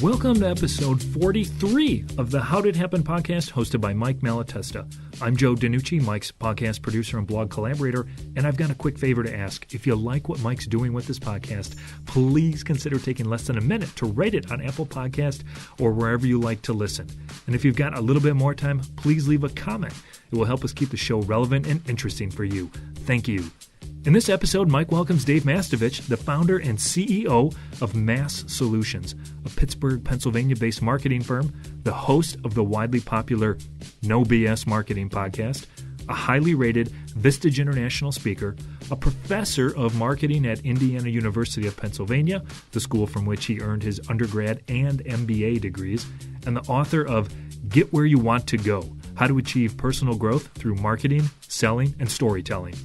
Welcome to episode 43 of the How Did It Happen podcast, hosted by Mike Malatesta. I'm Joe DiNucci, Mike's podcast producer and blog collaborator, and I've got a quick favor to ask. If you like what Mike's doing with this podcast, please consider taking less than a minute to rate it on Apple Podcast or wherever you like to listen. And if you've got a little bit more time, please leave a comment. It will help us keep the show relevant and interesting for you. Thank you. In this episode, Mike welcomes Dave Mastovich, the founder and CEO of Massolutions, a Pittsburgh, Pennsylvania-based marketing firm, the host of the widely popular No BS Marketing podcast, a highly rated Vistage International speaker, a professor of marketing at Indiana University of Pennsylvania, the school from which he earned his undergrad and MBA degrees, and the author of Get Where You Want to Go, How to Achieve Personal Growth Through Marketing, Selling, and Storytelling.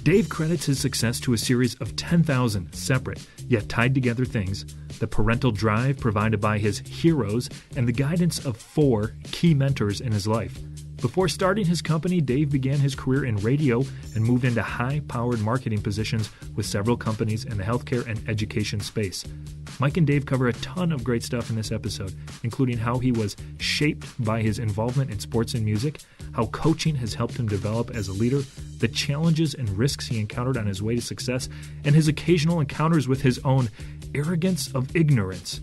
Dave credits his success to a series of 10,000 separate yet tied together things, the parental drive provided by his heroes, and the guidance of 4 key mentors in his life. Before starting his company, Dave began his career in radio and moved into high-powered marketing positions with several companies in the healthcare and education space. Mike and Dave cover a ton of great stuff in this episode, including how he was shaped by his involvement in sports and music, how coaching has helped him develop as a leader, the challenges and risks he encountered on his way to success, and his occasional encounters with his own arrogance of ignorance.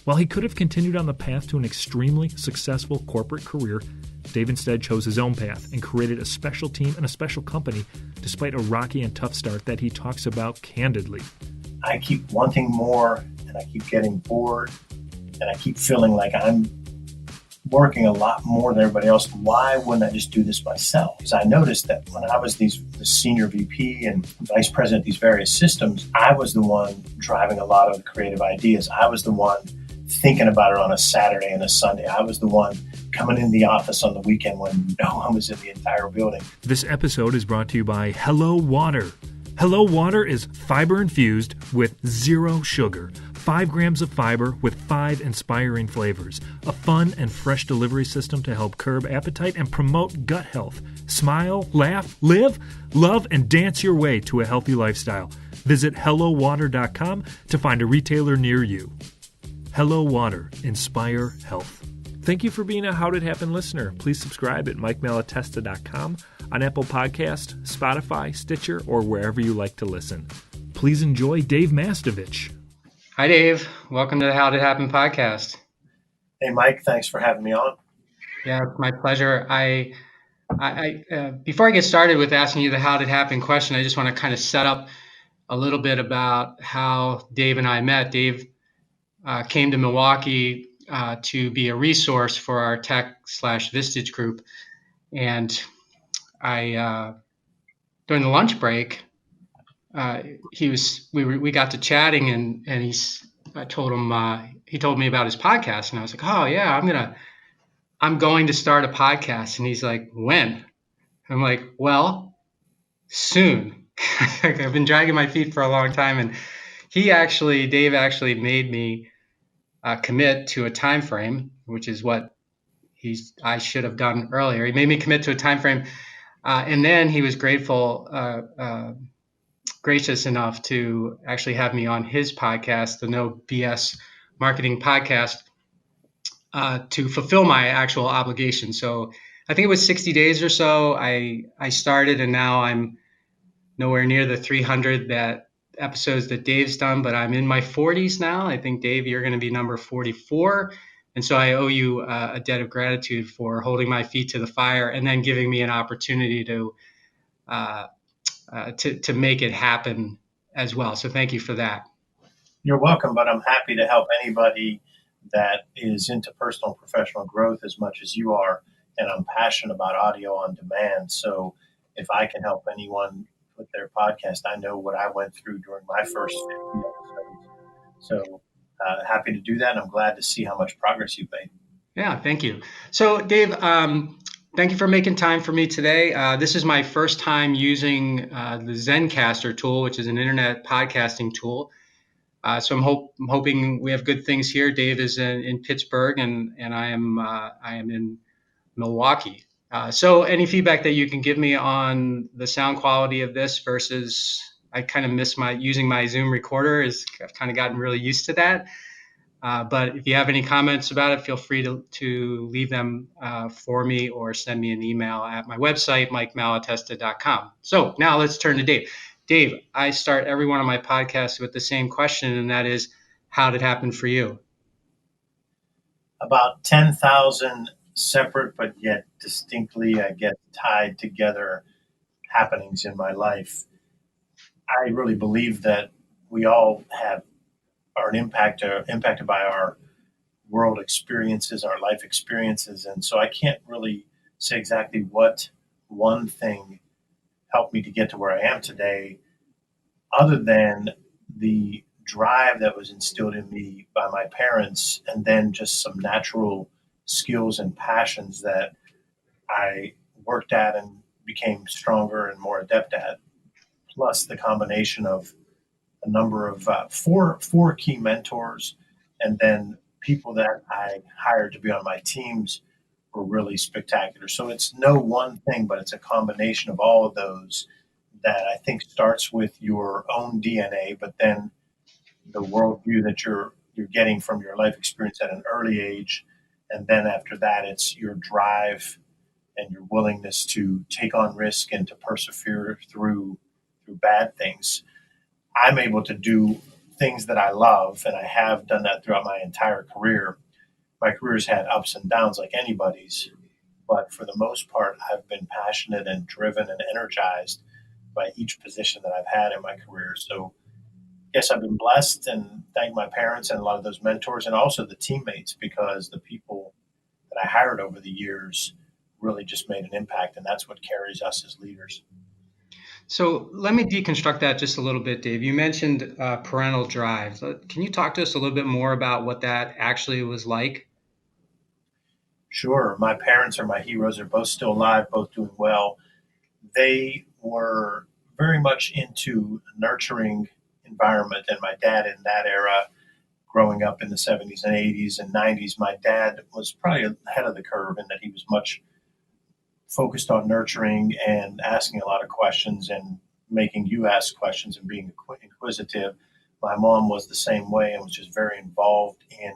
While he could have continued on the path to an extremely successful corporate career, Dave instead chose his own path and created a special team and a special company, despite a rocky and tough start that he talks about candidly. I keep wanting more, and I keep getting bored, and I keep feeling like I'm working a lot more than everybody else. Why wouldn't I just do this myself? Because I noticed that when I was the senior VP and vice president of these various systems, I was the one driving a lot of the creative ideas. I was the one thinking about it on a Saturday and a Sunday. I was the one coming in the office on the weekend when no one was in the entire building. This episode is brought to you by Hello Water. Hello Water is fiber infused with 0 sugar, 5 grams of fiber with 5 inspiring flavors, a fun and fresh delivery system to help curb appetite and promote gut health. Smile, laugh, live, love, and dance your way to a healthy lifestyle. Visit HelloWater.com to find a retailer near you. Hello Water, inspire health. Thank you for being a How Did It Happen listener. Please subscribe at MikeMalatesta.com, on Apple Podcast, Spotify, Stitcher, or wherever you like to listen. Please enjoy Dave Mastovich. Hi, Dave. Welcome to the How Did It Happen podcast. Hey, Mike. Thanks for having me on. Yeah, it's my pleasure. I before I get started with asking you the How Did It Happen question, I just want to kind of set up a little bit about how Dave and I met. Dave came to Milwaukee to be a resource for our tech/Vistage group. And I, during the lunch break, we got to chatting and he told me about his podcast, and I was like, oh yeah, I'm going to start a podcast. And he's like, when? I'm like, well, soon. I've been dragging my feet for a long time. And Dave actually made me commit to a time frame, which is what I should have done earlier. He made me commit to a time frame, and then he was gracious enough to actually have me on his podcast, the No BS Marketing Podcast, to fulfill my actual obligation. So I think it was 60 days or so. I started, and now I'm nowhere near the 300 episodes that Dave's done, but I'm in my 40s now. I think, Dave, you're going to be number 44. And so I owe you a debt of gratitude for holding my feet to the fire and then giving me an opportunity to make it happen as well. So thank you for that. You're welcome, but I'm happy to help anybody that is into personal and professional growth as much as you are. And I'm passionate about audio on demand. So if I can help anyone with their podcast, I know what I went through during my first 50 episodes. So happy to do that. And I'm glad to see how much progress you've made. Yeah, thank you. So Dave, thank you for making time for me today. This is my first time using the Zencaster tool, which is an internet podcasting tool. So I'm hoping we have good things here. Dave is in Pittsburgh, and I am in Milwaukee. So any feedback that you can give me on the sound quality of this versus, I kind of miss using my Zoom recorder. I've kind of gotten really used to that. But if you have any comments about it, feel free to leave them for me or send me an email at my website, MikeMalatesta.com. So now let's turn to Dave. Dave, I start every one of my podcasts with the same question, and that is, how did it happen for you? About 10,000 separate but yet distinctly, I guess, tied together happenings in my life. I really believe that we all are impacted by our world experiences, our life experiences, and so I can't really say exactly what one thing helped me to get to where I am today, other than the drive that was instilled in me by my parents, and then just some natural skills and passions that I worked at and became stronger and more adept at, plus the combination of a number of four key mentors, and then people that I hired to be on my teams were really spectacular. So it's no one thing, but it's a combination of all of those that I think starts with your own DNA, but then the worldview that you're getting from your life experience at an early age, and then after that, it's your drive and your willingness to take on risk and to persevere through bad things. I'm able to do things that I love, and I have done that throughout my entire career. My career's had ups and downs like anybody's, but for the most part, I've been passionate and driven and energized by each position that I've had in my career. So, yes, I've been blessed and thank my parents and a lot of those mentors and also the teammates, because the people that I hired over the years really just made an impact, and that's what carries us as leaders. So let me deconstruct that just a little bit, Dave. You mentioned parental drive. Can you talk to us a little bit more about what that actually was like? Sure, my parents are my heroes. They're both still alive, both doing well. They were very much into nurturing environment, and my dad in that era, growing up in the 70s and 80s and 90s, my dad was probably ahead of the curve in that he was much focused on nurturing and asking a lot of questions and making you ask questions and being inquisitive. My mom was the same way and was just very involved in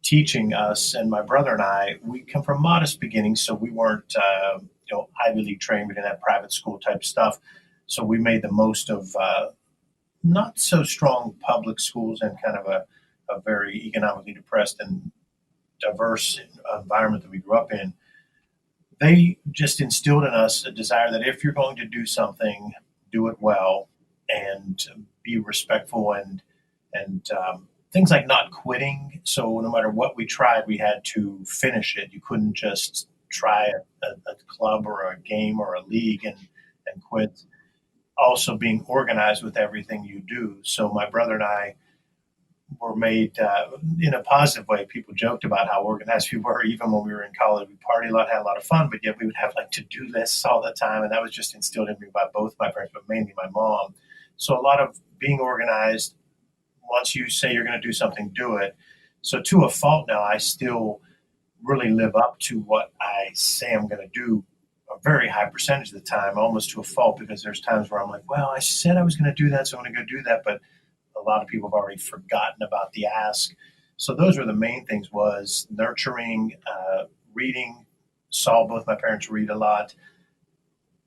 teaching us. And my brother and I, we come from modest beginnings, so we weren't, Ivy League trained. We didn't have private school type stuff. So we made the most of not so strong public schools and kind of a very economically depressed and diverse environment that we grew up in. They just instilled in us a desire that if you're going to do something, do it well and be respectful and things like not quitting. So no matter what we tried, we had to finish it. You couldn't just try a club or a game or a league and quit. Also being organized with everything you do. So my brother and I were made in a positive way. People joked about how organized we were, even when we were in college. We partied a lot, had a lot of fun, but yet we would have like to-do lists all the time. And that was just instilled in me by both my parents, but mainly my mom. So a lot of being organized. Once you say you're going to do something, do it. So to a fault now, I still really live up to what I say I'm going to do a very high percentage of the time, almost to a fault, because there's times where I'm like, well, I said I was going to do that, so I'm going to go do that. But a lot of people have already forgotten about the ask. So those were the main things: was nurturing, reading, saw both my parents read a lot,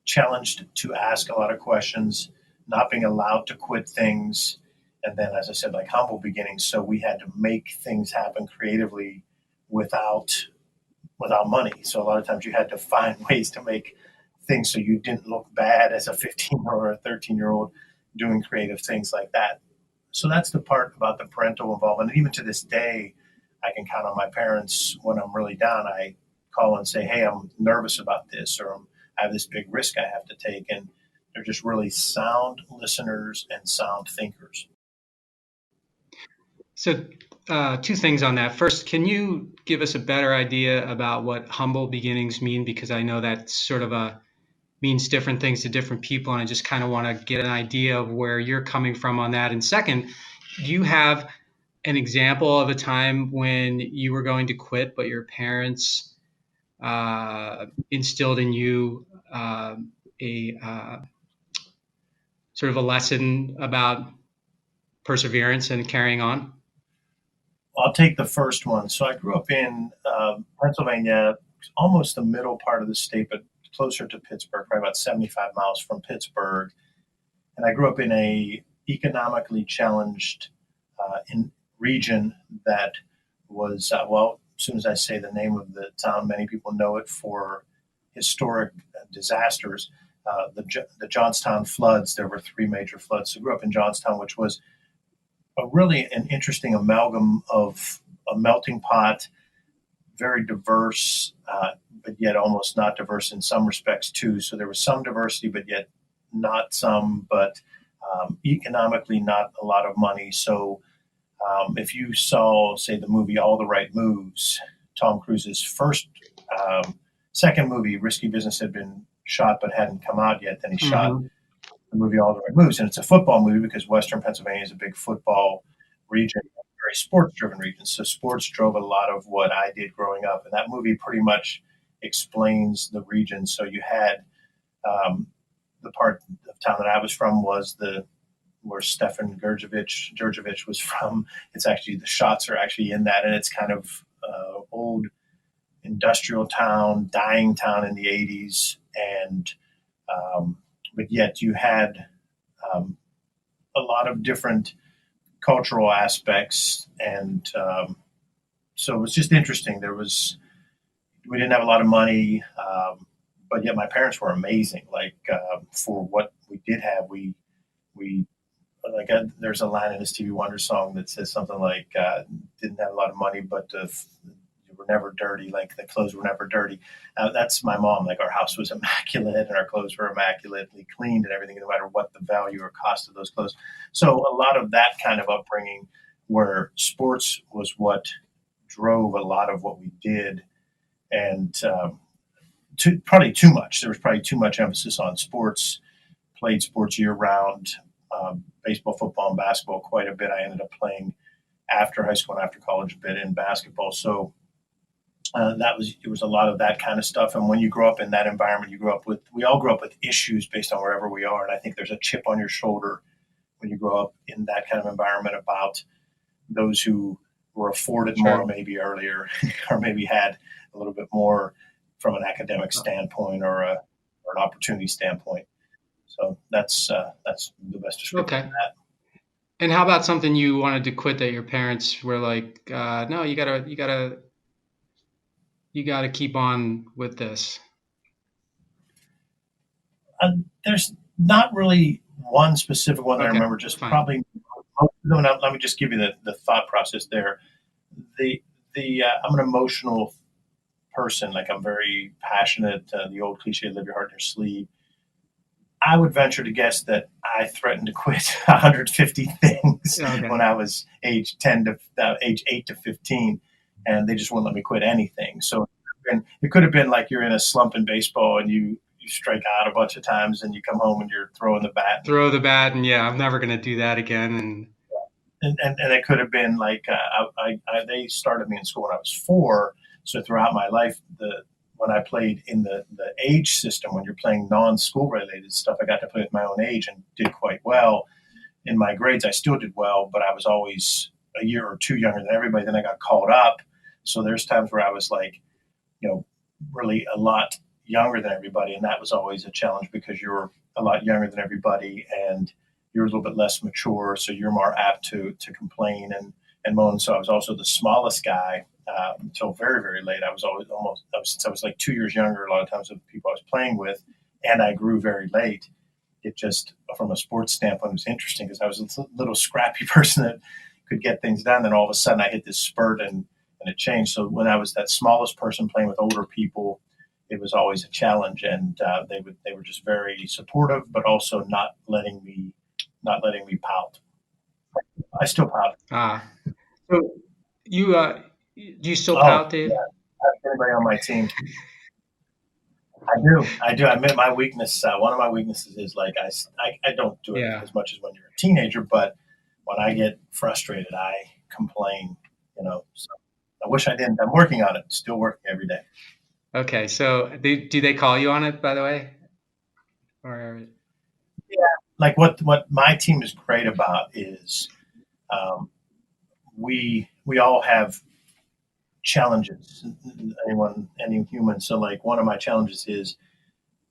challenged to ask a lot of questions, not being allowed to quit things. And then, as I said, like humble beginnings. So we had to make things happen creatively without money. So a lot of times you had to find ways to make things so you didn't look bad as a 15-year-old or a 13-year-old doing creative things like that. So that's the part about the parental involvement. And even to this day, I can count on my parents when I'm really down. I call and say, hey, I'm nervous about this, or I have this big risk I have to take. And they're just really sound listeners and sound thinkers. So two things on that. First, can you give us a better idea about what humble beginnings mean? Because I know that sort of means different things to different people, and I just kind of want to get an idea of where you're coming from on that. And second, do you have an example of a time when you were going to quit, but your parents instilled in you a sort of a lesson about perseverance and carrying on? Well, I'll take the first one. So I grew up in Pennsylvania, almost the middle part of the state, but closer to Pittsburgh, probably about 75 miles from Pittsburgh. And I grew up in a economically challenged in region that was, well, as soon as I say the name of the town, many people know it for historic disasters. The Johnstown floods, there were 3 major floods. So I grew up in Johnstown, which was really an interesting amalgam of a melting pot, very diverse, but yet almost not diverse in some respects too. So there was some diversity, but yet not some, but economically not a lot of money. So if you saw, say, the movie All the Right Moves, Tom Cruise's second movie, Risky Business, had been shot but hadn't come out yet. Then he shot the movie All the Right Moves. And it's a football movie because Western Pennsylvania is a big football region, very sports-driven region. So sports drove a lot of what I did growing up. And that movie pretty much explains the region. So you had the part of town that I was from was where Stefan Georgievich was from. It's actually, the shots are actually in that, and it's kind of old industrial town, dying town in the 80s. And but yet you had a lot of different cultural aspects. And so it was just interesting. We didn't have a lot of money, but yet my parents were amazing. Like for what we did have, we there's a line in this Stevie Wonder song that says something like, didn't have a lot of money, but were never dirty. Like the clothes were never dirty. That's my mom. Like our house was immaculate and our clothes were immaculately cleaned and everything, no matter what the value or cost of those clothes. So a lot of that kind of upbringing where sports was what drove a lot of what we did. And probably too much. There was probably too much emphasis on sports, played sports year round, baseball, football, and basketball quite a bit. I ended up playing after high school and after college a bit in basketball. So it was a lot of that kind of stuff. And when you grow up in that environment, we all grow up with issues based on wherever we are. And I think there's a chip on your shoulder when you grow up in that kind of environment about those who were afforded more maybe earlier or maybe had a little bit more from an academic standpoint or an opportunity standpoint. So that's the best description of that. And how about something you wanted to quit that your parents were like, no, you gotta keep on with this? There's not really one specific one that I remember. Just probably. Let me just give you the thought process there. I'm an emotional person. Like I'm very passionate. The old cliche, live your heart in your sleeve. I would venture to guess that I threatened to quit 150 things when I was age 8 to 15, and they just wouldn't let me quit anything. So it could have been like you're in a slump in baseball and you strike out a bunch of times and you come home and you're throwing the bat. And I'm never going to do that again. And it could have been like they started me in school when I was 4. So throughout my life, when I played in the age system, when you're playing non-school related stuff, I got to play with my own age and did quite well. In my grades, I still did well, but I was always a year or 2 younger than everybody. Then I got called up. So there's times where I was like, really a lot younger than everybody. And that was always a challenge because you're a lot younger than everybody and you're a little bit less mature. So you're more apt to complain and moan. So I was also the smallest guy until very, very late. I was since I was like 2 years younger, a lot of times of the people I was playing with, and I grew very late. It just, from a sports standpoint, was interesting because I was a little scrappy person that could get things done. Then all of a sudden I hit this spurt and it changed. So when I was that smallest person playing with older people, it was always a challenge. And they were just very supportive, but also not letting me pout. I still pout. So do you still pout, Dave? Yeah. Everybody on my team. I do. I admit my weakness. One of my weaknesses is like I don't do it as much as when you're a teenager, but when I get frustrated, I complain. So I wish I didn't. I'm working on it. Still working every day. Okay. So do they call you on it, by the way? Or like what my team is great about is we we all have challenges, any human. So like one of my challenges is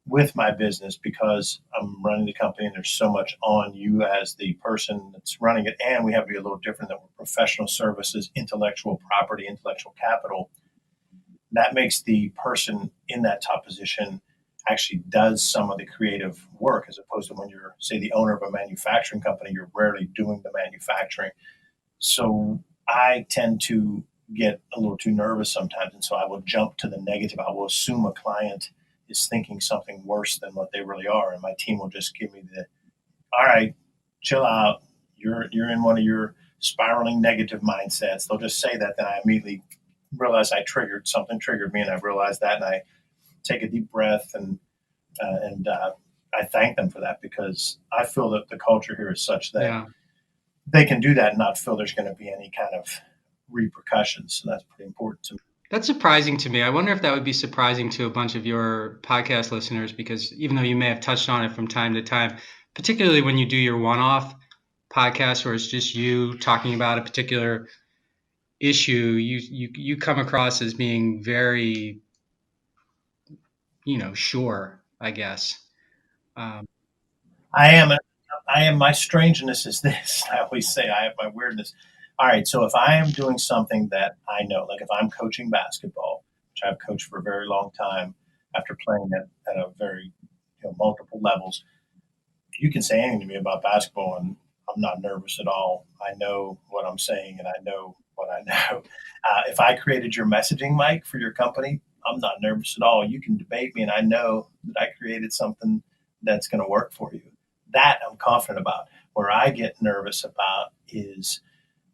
with my business, because I'm running the company and there's so much on you as the person that's running it. And we have to be a little different than we're professional services, intellectual property, intellectual capital. That makes the person in that top position actually does some of the creative work, as opposed to when you're, say, the owner of a manufacturing company, you're rarely doing the manufacturing. So I tend to get a little too nervous sometimes. And so I will jump to the negative. I will assume a client is thinking something worse than what they really are. And my team will just give me all right, chill out. You're in one of your spiraling negative mindsets. They'll just say that. Then I immediately realize something triggered me, and I realize that, and I take a deep breath and I thank them for that, because I feel that the culture here is such that they can do that and not feel there's going to be any kind of repercussions. So that's pretty important to me. That's surprising to me. I wonder if that would be surprising to a bunch of your podcast listeners, because even though you may have touched on it from time to time, particularly when you do your one-off podcast where it's just you talking about a particular issue, you come across as being very, sure, I guess. I am. My strangeness is this. I always say I have my weirdness. All right. So if I am doing something that I know, like if I'm coaching basketball, which I've coached for a very long time after playing at a very, multiple levels, you can say anything to me about basketball and I'm not nervous at all. I know what I'm saying and I know what I know. If I created your messaging, Mike, for your company, I'm not nervous at all. You can debate me and I know that I created something that's going to work for you. That I'm confident about. Where I get nervous about is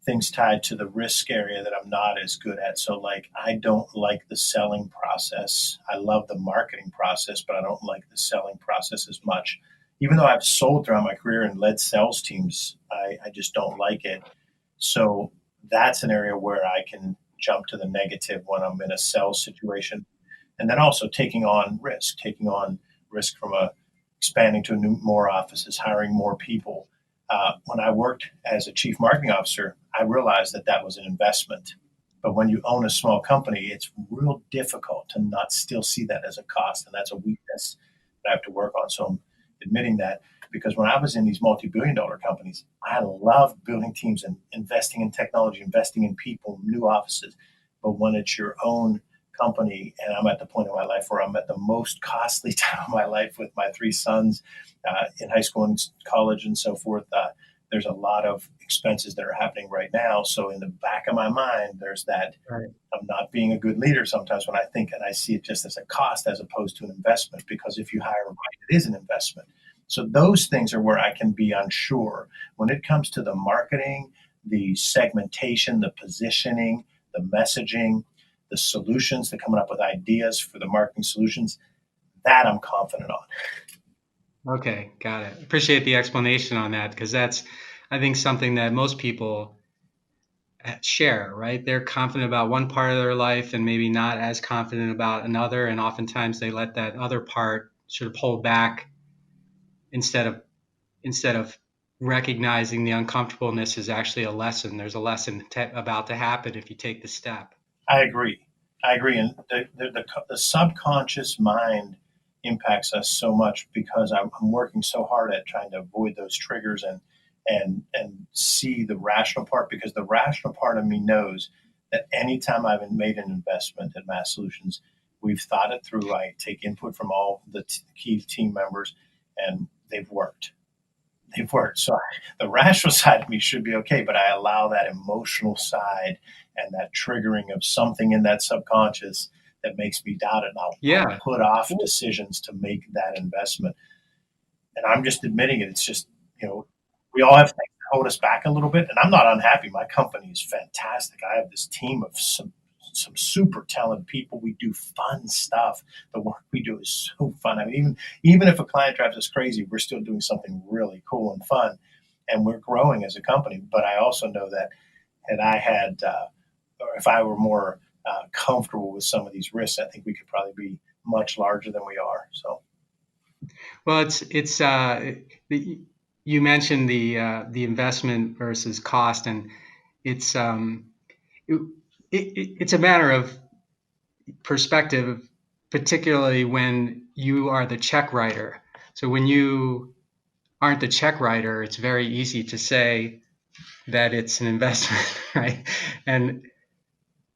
things tied to the risk area that I'm not as good at. So like, I don't like the selling process. I love the marketing process, but I don't like the selling process as much. Even though I've sold throughout my career and led sales teams, I just don't like it. So that's an area where I can jump to the negative when I'm in a sales situation. And then also taking on risk from expanding to more offices, hiring more people. When I worked as a chief marketing officer, I realized that was an investment. But when you own a small company, it's real difficult to not still see that as a cost. And that's a weakness that I have to work on. So I'm admitting that, because when I was in these multi-billion-dollar companies, I loved building teams and investing in technology, investing in people, new offices. But when it's your own company, and I'm at the point in my life where I'm at the most costly time of my life with my three sons in high school and college and so forth, there's a lot of expenses that are happening right now. So in the back of my mind, there's that I'm not being a good leader sometimes when I think, and I see it just as a cost as opposed to an investment, because if you hire right, it is an investment. So those things are where I can be unsure. When it comes to the marketing, the segmentation, the positioning, the messaging, the solutions, the coming up with ideas for the marketing solutions, that I'm confident on. Okay, got it. Appreciate the explanation on that, because that's, I think, something that most people share, right? They're confident about one part of their life and maybe not as confident about another. And oftentimes they let that other part sort of pull back instead of recognizing the uncomfortableness is actually a lesson. There's a lesson about to happen if you take the step. I agree. And the subconscious mind impacts us so much, because I'm working so hard at trying to avoid those triggers and see the rational part, because the rational part of me knows that anytime I've made an investment in Mass Solutions, we've thought it through. I take input from all the key team members, and they've worked. So the rational side of me should be okay, but I allow that emotional side and that triggering of something in that subconscious that makes me doubt it. And I'll put off decisions to make that investment. And I'm just admitting it. It's just, we all have things that hold us back a little bit. And I'm not unhappy. My company is fantastic. I have this team of some super talented people. We do fun stuff. The work we do is so fun. I mean, even if a client drives us crazy, we're still doing something really cool and fun. And we're growing as a company. But I also know that I had, or if I were more comfortable with some of these risks, I think we could probably be much larger than we are. So, well, you mentioned the investment versus cost, and it's it's a matter of perspective, particularly when you are the check writer. So when you aren't the check writer, it's very easy to say that it's an investment, right? And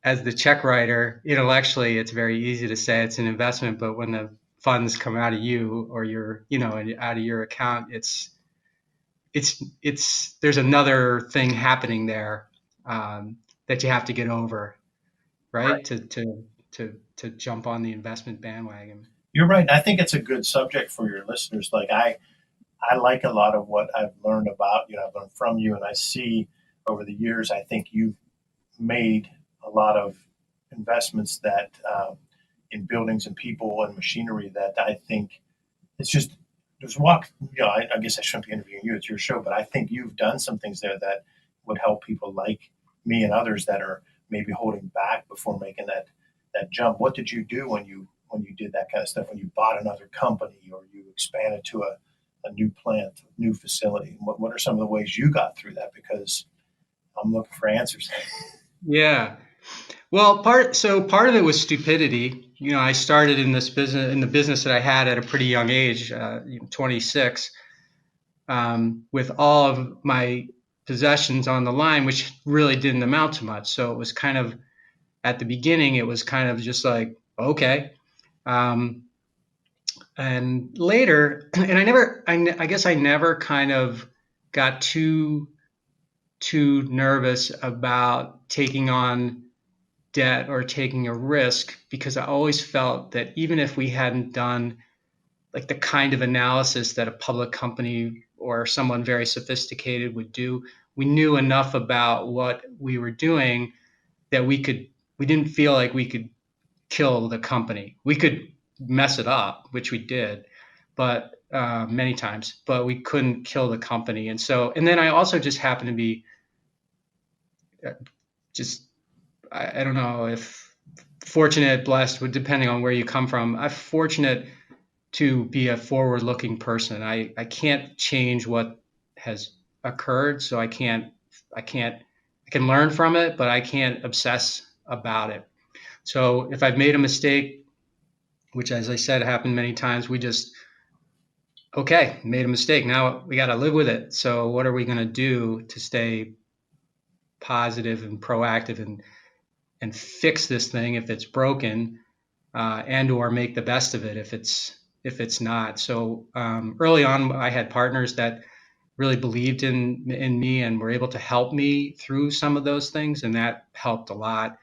as the check writer, intellectually, it's very easy to say it's an investment, but when the funds come out of you or out of your account, there's another thing happening there, that you have to get over, right? To jump on the investment bandwagon. You're right. I think it's a good subject for your listeners. Like I like a lot of what I've learned about you. I've learned from you, and I see over the years. I think you've made a lot of investments that in buildings and people and machinery that I think it's just there's walk. I guess I shouldn't be interviewing you. It's your show, but I think you've done some things there that would help people like me and others that are maybe holding back before making that jump. What did you do when you did that kind of stuff? When you bought another company or you expanded to a new plant, new facility? What are some of the ways you got through that? Because I'm looking for answers. Yeah. Well, part of it was stupidity. I started in the business that I had at a pretty young age, 26, with all of my possessions on the line, which really didn't amount to much. So it was kind of, at the beginning, it was kind of just like, okay. And later, and I guess I never kind of got too nervous about taking on debt or taking a risk, because I always felt that even if we hadn't done like the kind of analysis that a public company or someone very sophisticated would do, we knew enough about what we were doing that we didn't feel like we could kill the company. We could mess it up, which we did, but many times, but we couldn't kill the company. And then I also just happened to be just, I don't know if fortunate, blessed, depending on where you come from. I'm fortunate to be a forward-looking person. I can't change what has occurred, so I can learn from it, but I can't obsess about it. So if I've made a mistake, which, as I said, happened many times, we just, okay, made a mistake. Now we got to live with it. So what are we going to do to stay positive and proactive and fix this thing if it's broken, and or make the best of it if it's not. So early on, I had partners that really believed in me and were able to help me through some of those things, and that helped a lot.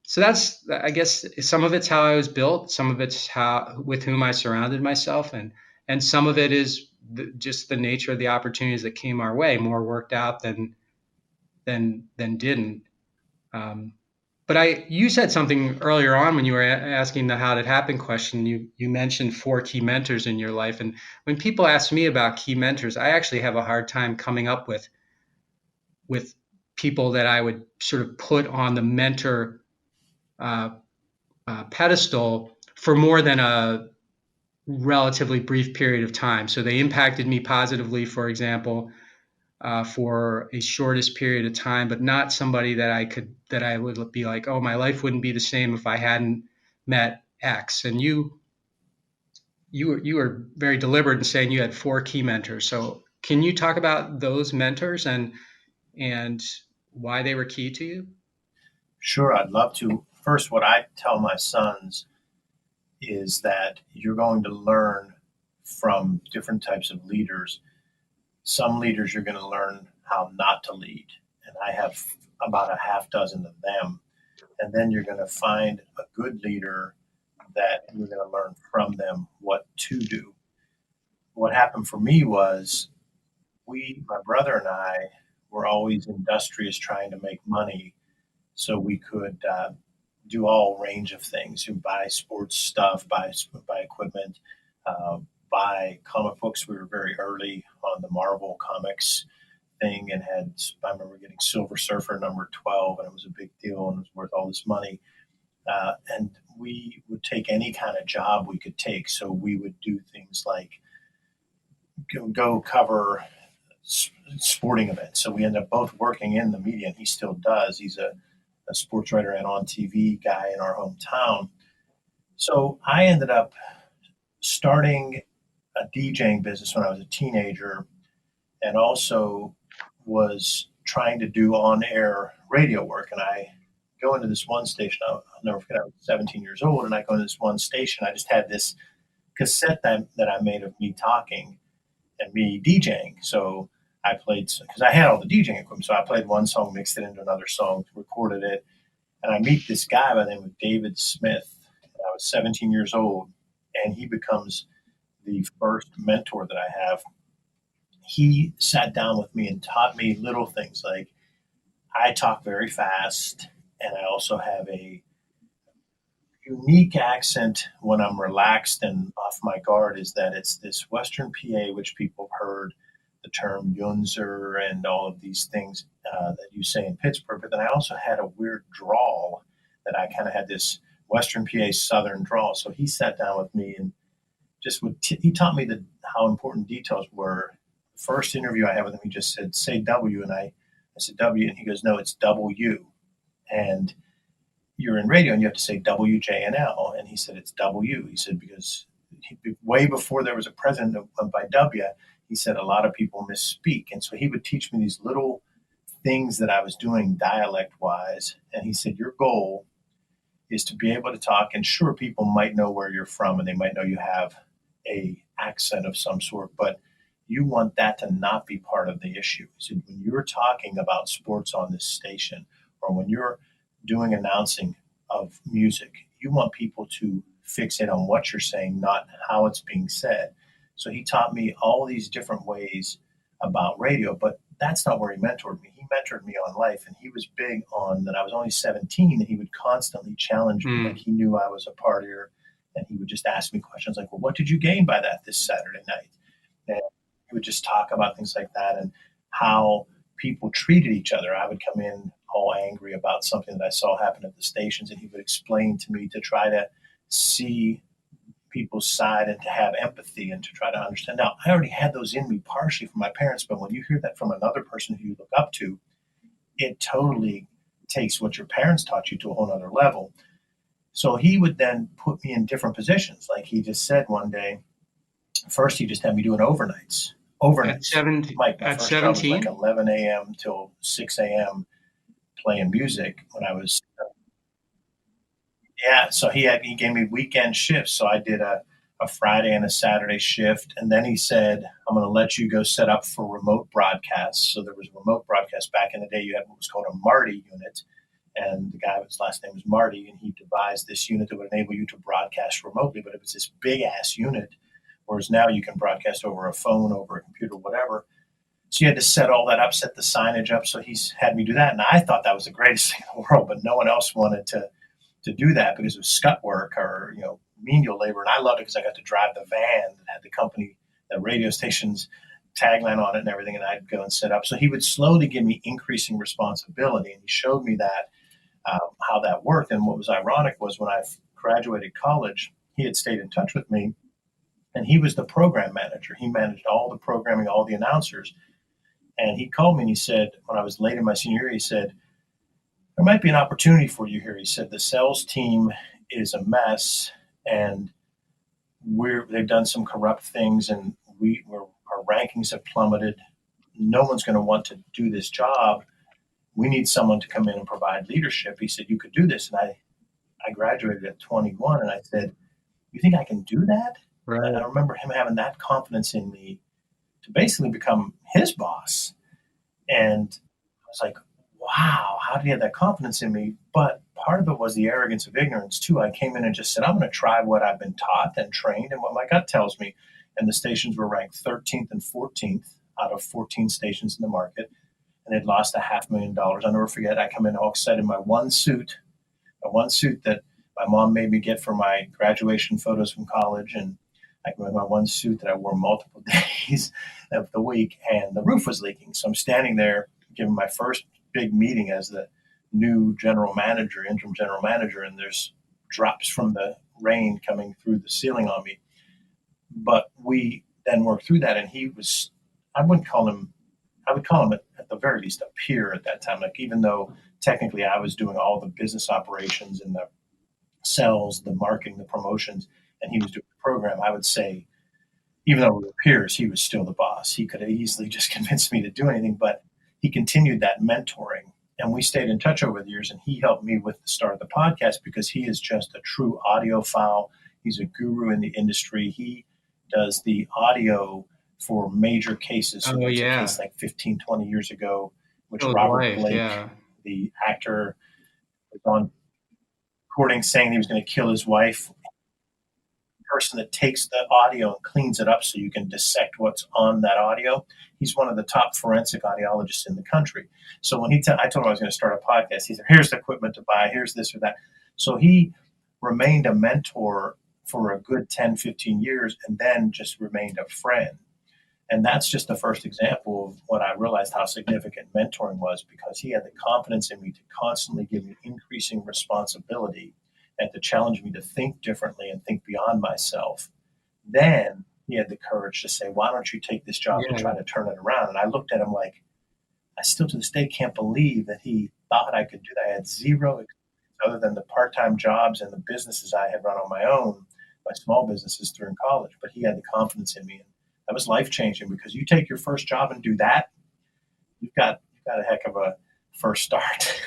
So that's, I guess, some of it's how I was built, some of it's with whom I surrounded myself, and some of it is just the nature of the opportunities that came our way. More worked out than didn't. But you said something earlier on when you were asking the how did it happen question. You mentioned 4 key mentors in your life, and when people ask me about key mentors, I actually have a hard time coming up with people that I would sort of put on the mentor pedestal for more than a relatively brief period of time. So they impacted me positively, for example, for a shortest period of time, but not somebody that I would be like, oh, my life wouldn't be the same if I hadn't met X. And you were very deliberate in saying you had 4 key mentors. So can you talk about those mentors and why they were key to you? Sure, I'd love to. First, what I tell my sons is that you're going to learn from different types of leaders. Some leaders you're going to learn how not to lead, and I have about a half dozen of them. And then you're going to find a good leader that you're going to learn from them what to do. What happened for me was my brother and I, were always industrious trying to make money so we could do all range of things. You buy sports stuff, buy equipment, buy comic books. We were very early on the Marvel comics thing and I remember getting Silver Surfer number 12, and it was a big deal and it was worth all this money. And we would take any kind of job we could take. So we would do things like go cover sporting events. So we ended up both working in the media, and he still does. He's a sports writer and on TV guy in our hometown. So I ended up starting a DJing business when I was a teenager, and also was trying to do on-air radio work. And I go into this one station. I'll never forget. I was 17 years old, and I go into this one station. I just had this cassette that I made of me talking and me DJing. So I played, because I had all the DJing equipment. So I played one song, mixed it into another song, recorded it. And I meet this guy by the name of David Smith. I was 17 years old, and he becomes the first mentor that I have. He sat down with me and taught me little things like I talk very fast, and I also have a unique accent when I'm relaxed and off my guard, is that it's this Western PA, which people have heard the term Yunzer and all of these things that you say in Pittsburgh. But then I also had a weird drawl that I kind of had this Western PA Southern drawl. So he sat down with me and just he taught me how important details were. The first interview I had with him, he just said, say W. And I said W. And he goes, no, it's W. And you're in radio and you have to say WJNL. And he said, it's W. He said, because way before there was a president by W, he said a lot of people misspeak. And so he would teach me these little things that I was doing dialect wise. And he said, your goal is to be able to talk, and sure, people might know where you're from and they might know you have a accent of some sort, but you want that to not be part of the issue. So when you're talking about sports on this station, or when you're doing announcing of music, you want people to fixate on what you're saying, not how it's being said. So he taught me all these different ways about radio, but that's not where he mentored me. He mentored me on life, and he was big on that. I was only 17, and he would constantly challenge me. Like, he knew I was a partier, and he would just ask me questions like, well, what did you gain by that this Saturday night? And he would just talk about things like that and how people treated each other. I would come in all angry about something that I saw happen at the stations, and he would explain to me to try to see people's side and to have empathy and to try to understand. Now, I already had those in me partially from my parents, but when you hear that from another person who you look up to, it totally takes what your parents taught you to a whole other level. So he would then put me in different positions. Like he just said one day, first he just had me doing overnights. At 17? Like my first job was like 11 a.m. till 6 a.m. playing music when I was so he gave me weekend shifts. So I did a Friday and a Saturday shift. And then he said, I'm going to let you go set up for remote broadcasts. So there was remote broadcast back in the day. You had what was called a Marty unit. And the guy, his last name was Marty. And he devised this unit that would enable you to broadcast remotely. But it was this big ass unit. Whereas now you can broadcast over a phone, over a computer, whatever. So you had to set all that up, set the signage up. So he's had me do that. And I thought that was the greatest thing in the world, but no one else wanted to do that because it was scut work or, menial labor. And I loved it because I got to drive the van that had the company, the radio station's tagline on it and everything. And I'd go and set up. So he would slowly give me increasing responsibility. And he showed me that, how that worked. And what was ironic was when I graduated college, he had stayed in touch with me and he was the program manager. He managed all the programming, all the announcers. And he called me and he said, when I was late in my senior year, he said, there might be an opportunity for you here. He said, the sales team is a mess and they've done some corrupt things and our rankings have plummeted. No one's going to want to do this job. We need someone to come in and provide leadership. He said, you could do this. And I graduated at 21 and I said, you think I can do that? Right. And I remember him having that confidence in me to basically become his boss. And I was like, wow, how did he have that confidence in me? But part of it was the arrogance of ignorance too. I came in and just said, I'm going to try what I've been taught and trained and what my gut tells me. And the stations were ranked 13th and 14th out of 14 stations in the market. And they'd lost $500,000. I'll never forget. I come in all excited in my one suit that my mom made me get for my graduation photos from college. And I come in my one suit that I wore multiple days of the week, and the roof was leaking. So I'm standing there giving my first big meeting as the new interim general manager, and there's drops from the rain coming through the ceiling on me. But we then worked through that, and I wouldn't call him would call him at the very least a peer at that time. Like, even though technically I was doing all the business operations and the sales, the marketing, the promotions, and he was doing the program, I would say, even though we were peers, he was still the boss. He could have easily just convinced me to do anything, but he continued that mentoring. And we stayed in touch over the years, and he helped me with the start of the podcast because he is just a true audiophile. He's a guru in the industry. He does the audio for major cases. So Oh, there's a yeah. case like 15, 20 years ago, which Killed Robert wife, Blake, yeah. the actor, was on recording saying he was going to kill his wife. Person that takes the audio and cleans it up so you can dissect what's on that audio. He's one of the top forensic audiologists in the country. So when I told him I was going to start a podcast, he said, here's the equipment to buy, here's this or that. So he remained a mentor for a good 10, 15 years and then just remained a friend. And that's just the first example of what I realized how significant mentoring was, because he had the confidence in me to constantly give me increasing responsibility and to challenge me to think differently and think beyond myself. Then he had the courage to say, why don't you take this job and try to turn it around? And I looked at him like, I still to this day can't believe that he thought I could do that. I had zero experience other than the part-time jobs and the businesses I had run on my own, my small businesses during college. But he had the confidence in me. And that was life-changing, because you take your first job and do that, you've got a heck of a first start.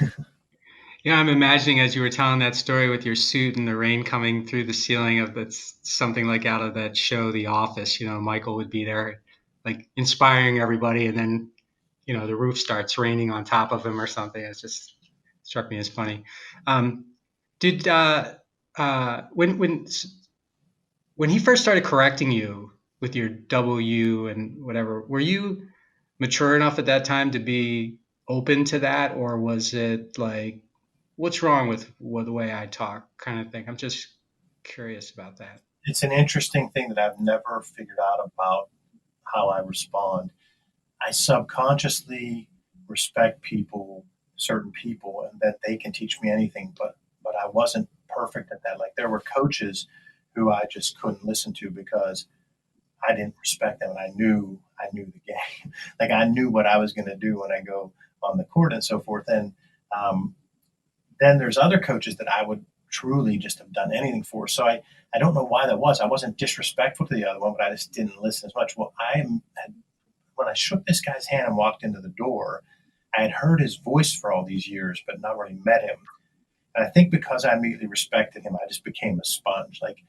Yeah, I'm imagining as you were telling that story with your suit and the rain coming through the ceiling of that's something like out of that show, The Office. Michael would be there, like inspiring everybody, and then the roof starts raining on top of him or something. It just struck me as funny. Did when he first started correcting you with your W and whatever, were you mature enough at that time to be open to that, or was it like, what's wrong with the way I talk kind of thing? I'm just curious about that. It's an interesting thing that I've never figured out about how I respond. I subconsciously respect certain people, and that they can teach me anything, but I wasn't perfect at that. Like, there were coaches who I just couldn't listen to because I didn't respect them, and I knew the game. Like, I knew what I was going to do when I go on the court and so forth. And then there's other coaches that I would truly just have done anything for. So I don't know why that was. I wasn't disrespectful to the other one, but I just didn't listen as much. Well, when I shook this guy's hand and walked into the door, I had heard his voice for all these years, but not really met him. And I think because I immediately respected him, I just became a sponge. Like,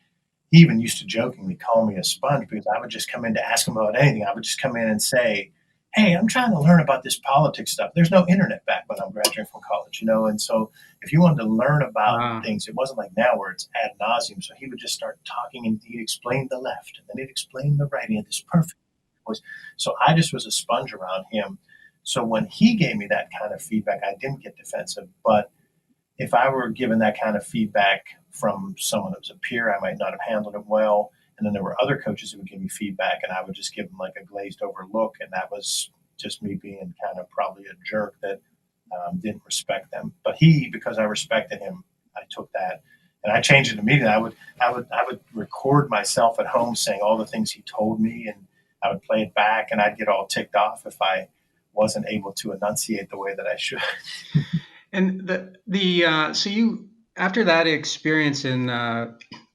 he even used to jokingly call me a sponge, because I would just come in to ask him about anything. I would just come in and say, hey, I'm trying to learn about this politics stuff. There's no internet back when I'm graduating from college, And so if you wanted to learn about things, it wasn't like now where it's ad nauseum. So he would just start talking, and he'd explain the left, and then he'd explain the right. He had this perfect voice. So I just was a sponge around him. So when he gave me that kind of feedback, I didn't get defensive. But if I were given that kind of feedback from someone that was a peer, I might not have handled it well. And then there were other coaches who would give me feedback, and I would just give them like a glazed over look. And that was just me being kind of probably a jerk that didn't respect them. But because I respected him, I took that and I changed it immediately. I would record myself at home saying all the things he told me, and I would play it back, and I'd get all ticked off if I wasn't able to enunciate the way that I should. And so you, after that experience in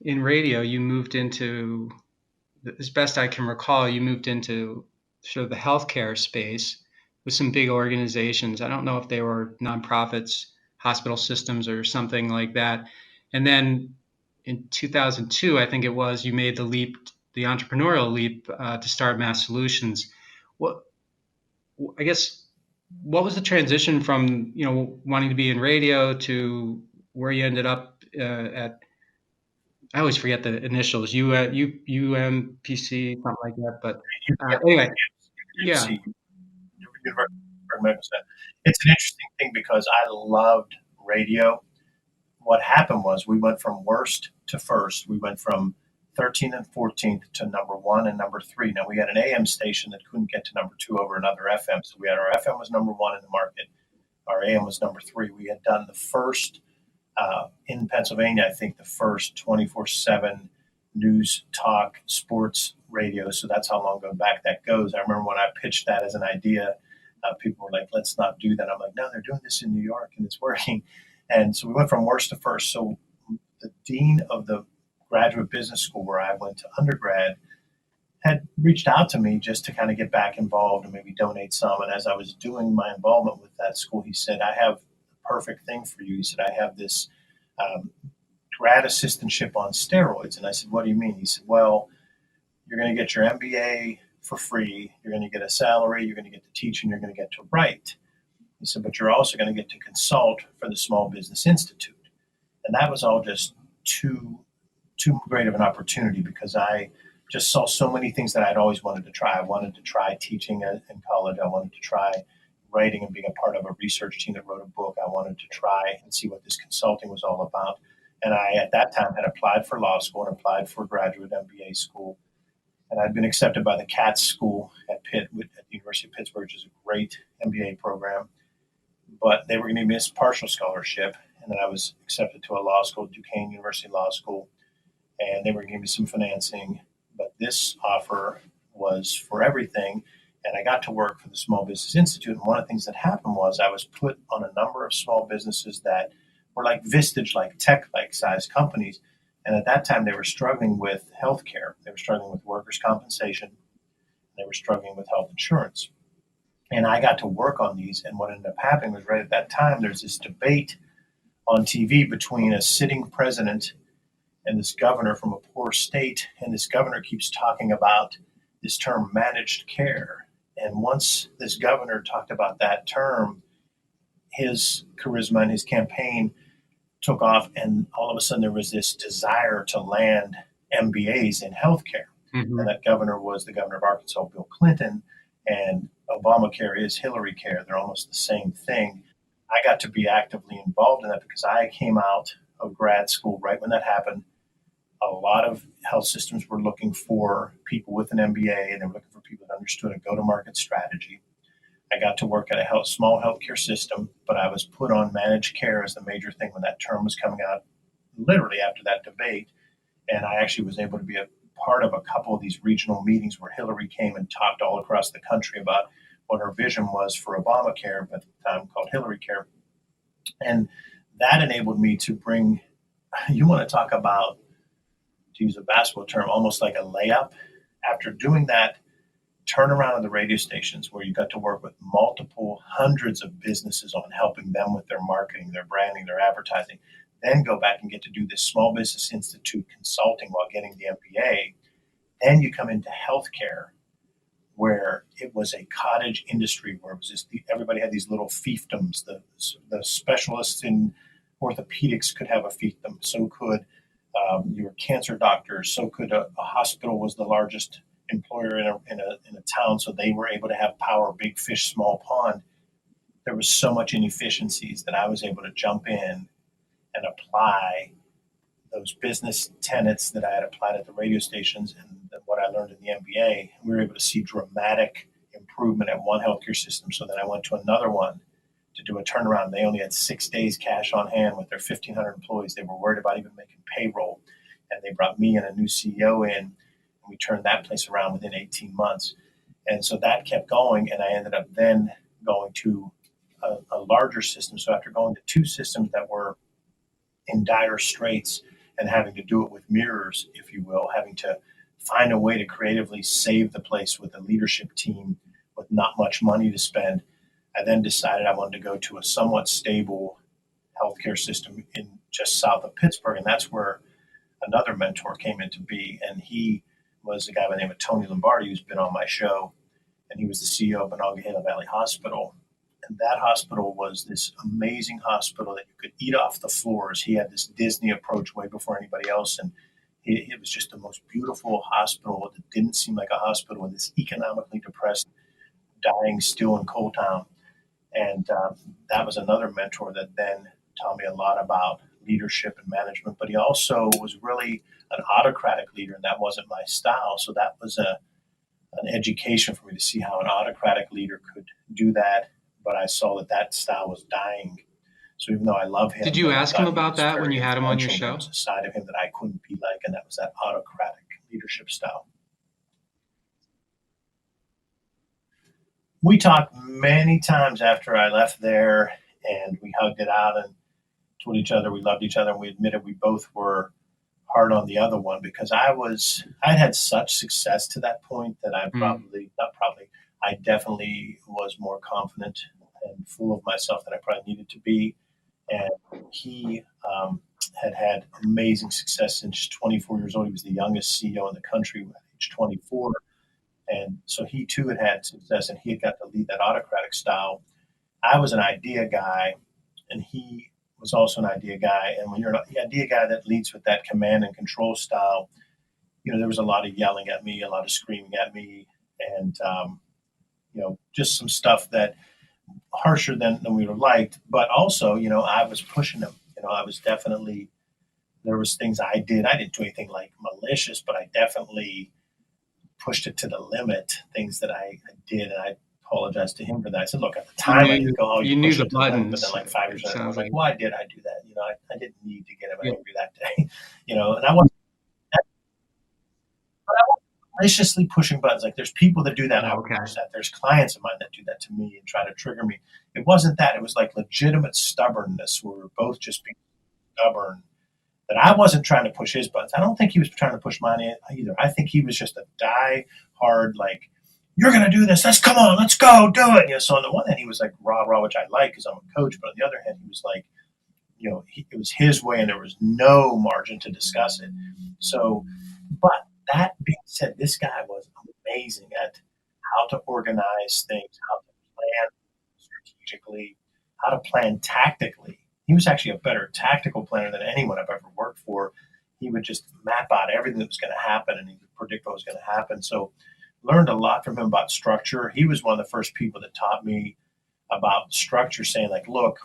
radio, you moved into, as best I can recall, you moved into sort of the healthcare space with some big organizations. I don't know if they were nonprofits, hospital systems, or something like that. And then in 2002, I think it was, you made the entrepreneurial leap to start Massolutions. What was the transition from wanting to be in radio to where you ended up at? I always forget the initials, UMPC, something like that. But anyway, yeah. It's an interesting thing because I loved radio. What happened was we went from worst to first. We went from 13th and 14th to number 1 and number 3. Now, we had an AM station that couldn't get to number 2 over another FM. So we had our FM was number 1 in the market. Our AM was number 3. We had done the first, in Pennsylvania, I think the first 24/7 news, talk, sports radio. So that's how long ago back that goes. I remember when I pitched that as an idea, People were like, let's not do that. I'm like, no, they're doing this in New York and it's working. And so we went from worst to first. So the dean of the graduate business school where I went to undergrad had reached out to me just to kind of get back involved and maybe donate some. And as I was doing my involvement with that school, he said, I have the perfect thing for you. He said, I have this grad assistantship on steroids. And I said, what do you mean? He said, well, you're going to get your MBA for free. You're going to get a salary. You're going to get to teach and you're going to get to write. He said, but you're also going to get to consult for the Small Business Institute. And that was all just too great of an opportunity because I just saw so many things that I'd always wanted to try. I wanted to try teaching in college. I wanted to try writing and being a part of a research team that wrote a book. I wanted to try and see what this consulting was all about. And I, at that time, had applied for law school and applied for graduate MBA school. And I'd been accepted by the Katz School at Pitt, at the University of Pittsburgh, which is a great MBA program. But they were going to give me a partial scholarship. And then I was accepted to a law school, Duquesne University Law School. And they were going to give me some financing. But this offer was for everything. And I got to work for the Small Business Institute. And one of the things that happened was I was put on a number of small businesses that were like Vistage, like tech-like sized companies. And at that time, they were struggling with healthcare. They were struggling with workers' compensation. They were struggling with health insurance. And I got to work on these. And what ended up happening was right at that time, there's this debate on TV between a sitting president and this governor from a poor state. And this governor keeps talking about this term managed care. And once this governor talked about that term, his charisma and his campaign took off, and all of a sudden there was this desire to land MBAs in healthcare. Mm-hmm. And that governor was the governor of Arkansas, Bill Clinton, and Obamacare is Hillary Care. They're almost the same thing. I got to be actively involved in that because I came out of grad school right when that happened. A lot of health systems were looking for people with an MBA, and they were looking for people that understood a go-to-market strategy. I got to work at a small healthcare system, but I was put on managed care as the major thing when that term was coming out, literally after that debate. And I actually was able to be a part of a couple of these regional meetings where Hillary came and talked all across the country about what her vision was for Obamacare, but at the time called Hillary Care. And that enabled me to bring, you want to talk about, to use a basketball term, almost like a layup. After doing that, turnaround of the radio stations where you got to work with multiple hundreds of businesses on helping them with their marketing, their branding, their advertising, then go back and get to do this Small Business Institute consulting while getting the MBA. Then you come into healthcare where it was a cottage industry where it was just everybody had these little fiefdoms. The specialists in orthopedics could have a fiefdom. So could your cancer doctors. So could a hospital was the largest employer in a town, so they were able to have power, big fish, small pond. There was so much inefficiencies that I was able to jump in and apply those business tenets that I had applied at the radio stations and what I learned in the MBA. We were able to see dramatic improvement at one healthcare system. So then I went to another one to do a turnaround. They only had 6 days cash on hand with their 1,500 employees. They were worried about even making payroll. And they brought me and a new CEO in, and we turned that place around within 18 months. And so that kept going. And I ended up then going to a larger system. So after going to two systems that were in dire straits and having to do it with mirrors, if you will, having to find a way to creatively save the place with a leadership team with not much money to spend, I then decided I wanted to go to a somewhat stable healthcare system in just south of Pittsburgh. And that's where another mentor came into be. And he was a guy by the name of Tony Lombardi, who's been on my show. And he was the CEO of Monongahela Valley Hospital. And that hospital was this amazing hospital that you could eat off the floors. He had this Disney approach way before anybody else. And it was just the most beautiful hospital that didn't seem like a hospital in this economically depressed, dying, still in coal town. And that was another mentor that then taught me a lot about leadership and management. But he also was really an autocratic leader, and that wasn't my style. So that was an education for me to see how an autocratic leader could do that. But I saw that style was dying. So even though I love him. Did you ask him about that when you had him on your show? There was a side of him that I couldn't be like, and that was that autocratic leadership style. We talked many times after I left there, and we hugged it out and told each other we loved each other, and we admitted we both were hard on the other one because I'd had such success to that point that Mm. I definitely was more confident and full of myself than I probably needed to be. And he had had amazing success since 24 years old. He was the youngest CEO in the country at age 24. And so he too had had success, and he had got to lead that autocratic style. I was an idea guy, and he was also an idea guy. And when you're an idea guy that leads with that command and control style, there was a lot of yelling at me, a lot of screaming at me, and just some stuff that harsher than we would have liked. But also, I was pushing him. I was definitely there was things I did. I didn't do anything like malicious, but I definitely pushed it to the limit. Things that I did, and I apologized to him for that. I said, "Look, at the time I could go, oh, you knew push the it to the limit," but then buttons. like 5 years It later, I'm sounds like, like. "Why did I do that? I didn't need to get him Yeah. angry that day, and I wasn't maliciously pushing buttons. Like there's people that do that. I Oh, would okay. push that. There's clients of mine that do that to me and try to trigger me. It wasn't that. It was like legitimate stubbornness where we were both just being stubborn. That I wasn't trying to push his buttons. I don't think he was trying to push mine either. I think he was just a die hard, like, you're going to do this. Come on, let's go, do it. So on the one hand, he was like rah, rah, which I like because I'm a coach. But on the other hand, he was like, it was his way and there was no margin to discuss it. So, but that being said, this guy was amazing at how to organize things, how to plan strategically, how to plan tactically. He was actually a better tactical planner than anyone I've ever worked for. He would just map out everything that was going to happen and he would predict what was going to happen. So learned a lot from him about structure. He was one of the first people that taught me about structure, saying like, look,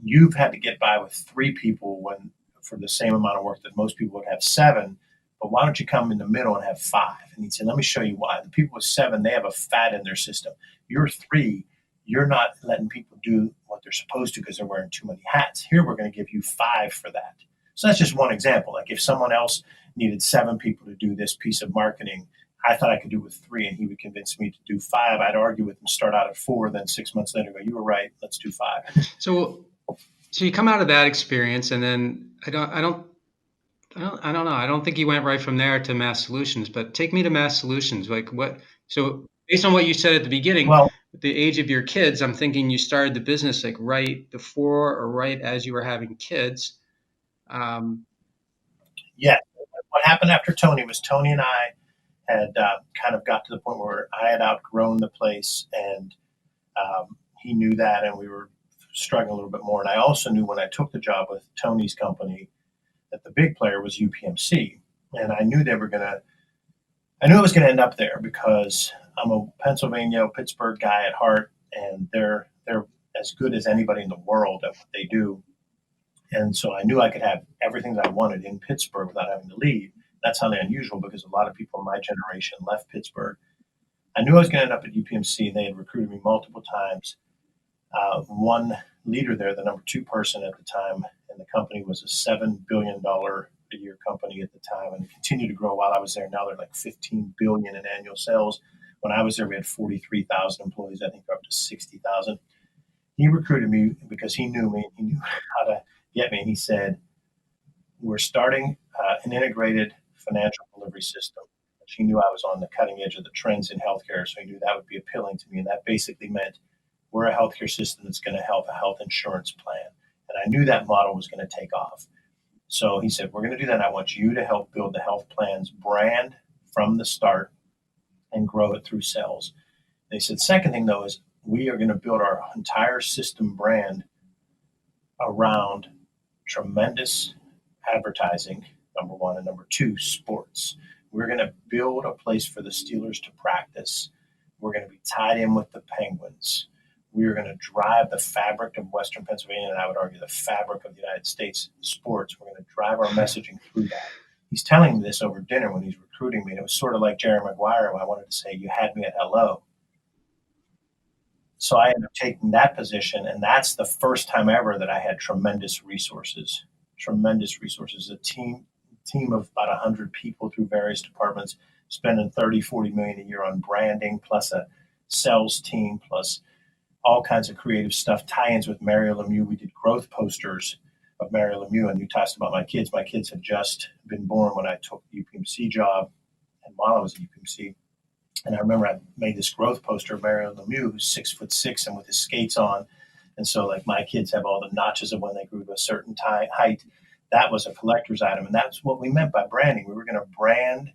you've had to get by with three people when for the same amount of work that most people would have seven. But why don't you come in the middle and have five? And he'd say, let me show you why. The people with seven, they have a fat in their system. You're three, you're not letting people do what they're supposed to because they're wearing too many hats. Here, we're going to give you five for that. So that's just one example. Like if someone else needed seven people to do this piece of marketing, I thought I could do it with three, and he would convince me to do five. I'd argue with him, start out at four, then 6 months later go, you were right, let's do five. So you come out of that experience, and then I don't know. I don't think you went right from there to Mass Solutions, but take me to Mass Solutions. Like what? So based on what you said at the beginning, Well, with the age of your kids, I'm thinking you started the business like right before or right as you were having kids. Um, yeah. What happened after Tony was Tony and I had kind of got to the point where I had outgrown the place, and he knew that, and we were struggling a little bit more. And I also knew when I took the job with Tony's company that the big player was UPMC, and I knew I knew it was going to end up there because I'm a Pennsylvania, Pittsburgh guy at heart, and they're as good as anybody in the world at what they do. And so I knew I could have everything that I wanted in Pittsburgh without having to leave. That's highly unusual because a lot of people in my generation left Pittsburgh. I knew I was going to end up at UPMC. They had recruited me multiple times. One leader there, the number two person at the time in the company, was a $7 billion a year company at the time, and continued to grow while I was there. Now they're like 15 billion in annual sales. When I was there, we had 43,000 employees. I think they're up to 60,000. He recruited me because he knew me. He knew how to get me. And he said, we're starting an integrated financial delivery system. He knew I was on the cutting edge of the trends in healthcare, so he knew that would be appealing to me. And that basically meant we're a healthcare system that's going to help a health insurance plan. And I knew that model was going to take off. So he said, we're going to do that. And I want you to help build the health plan's brand from the start and grow it through sales. They said, second thing, though, is we are going to build our entire system brand around tremendous advertising, number one, and number two, sports. We're going to build a place for the Steelers to practice. We're going to be tied in with the Penguins. We are going to drive the fabric of Western Pennsylvania, and I would argue the fabric of the United States sports. We're going to drive our messaging through that. He's telling me this over dinner when he's recruiting me, and it was sort of like Jerry Maguire when I wanted to say, you had me at hello. So I ended up taking that position, and that's the first time ever that I had tremendous resources. Tremendous resources. A team of about 100 people through various departments, spending 30, 40 million a year on branding, plus a sales team, plus all kinds of creative stuff, tie-ins with Mario Lemieux. We did growth posters of Mario Lemieux, and you talked about my kids. My kids had just been born when I took the UPMC job, and while I was at UPMC. And I remember I made this growth poster of Mario Lemieux, who's 6'6" and with his skates on. And so, like, my kids have all the notches of when they grew to a certain height. That was a collector's item. And that's what we meant by branding. We were going to brand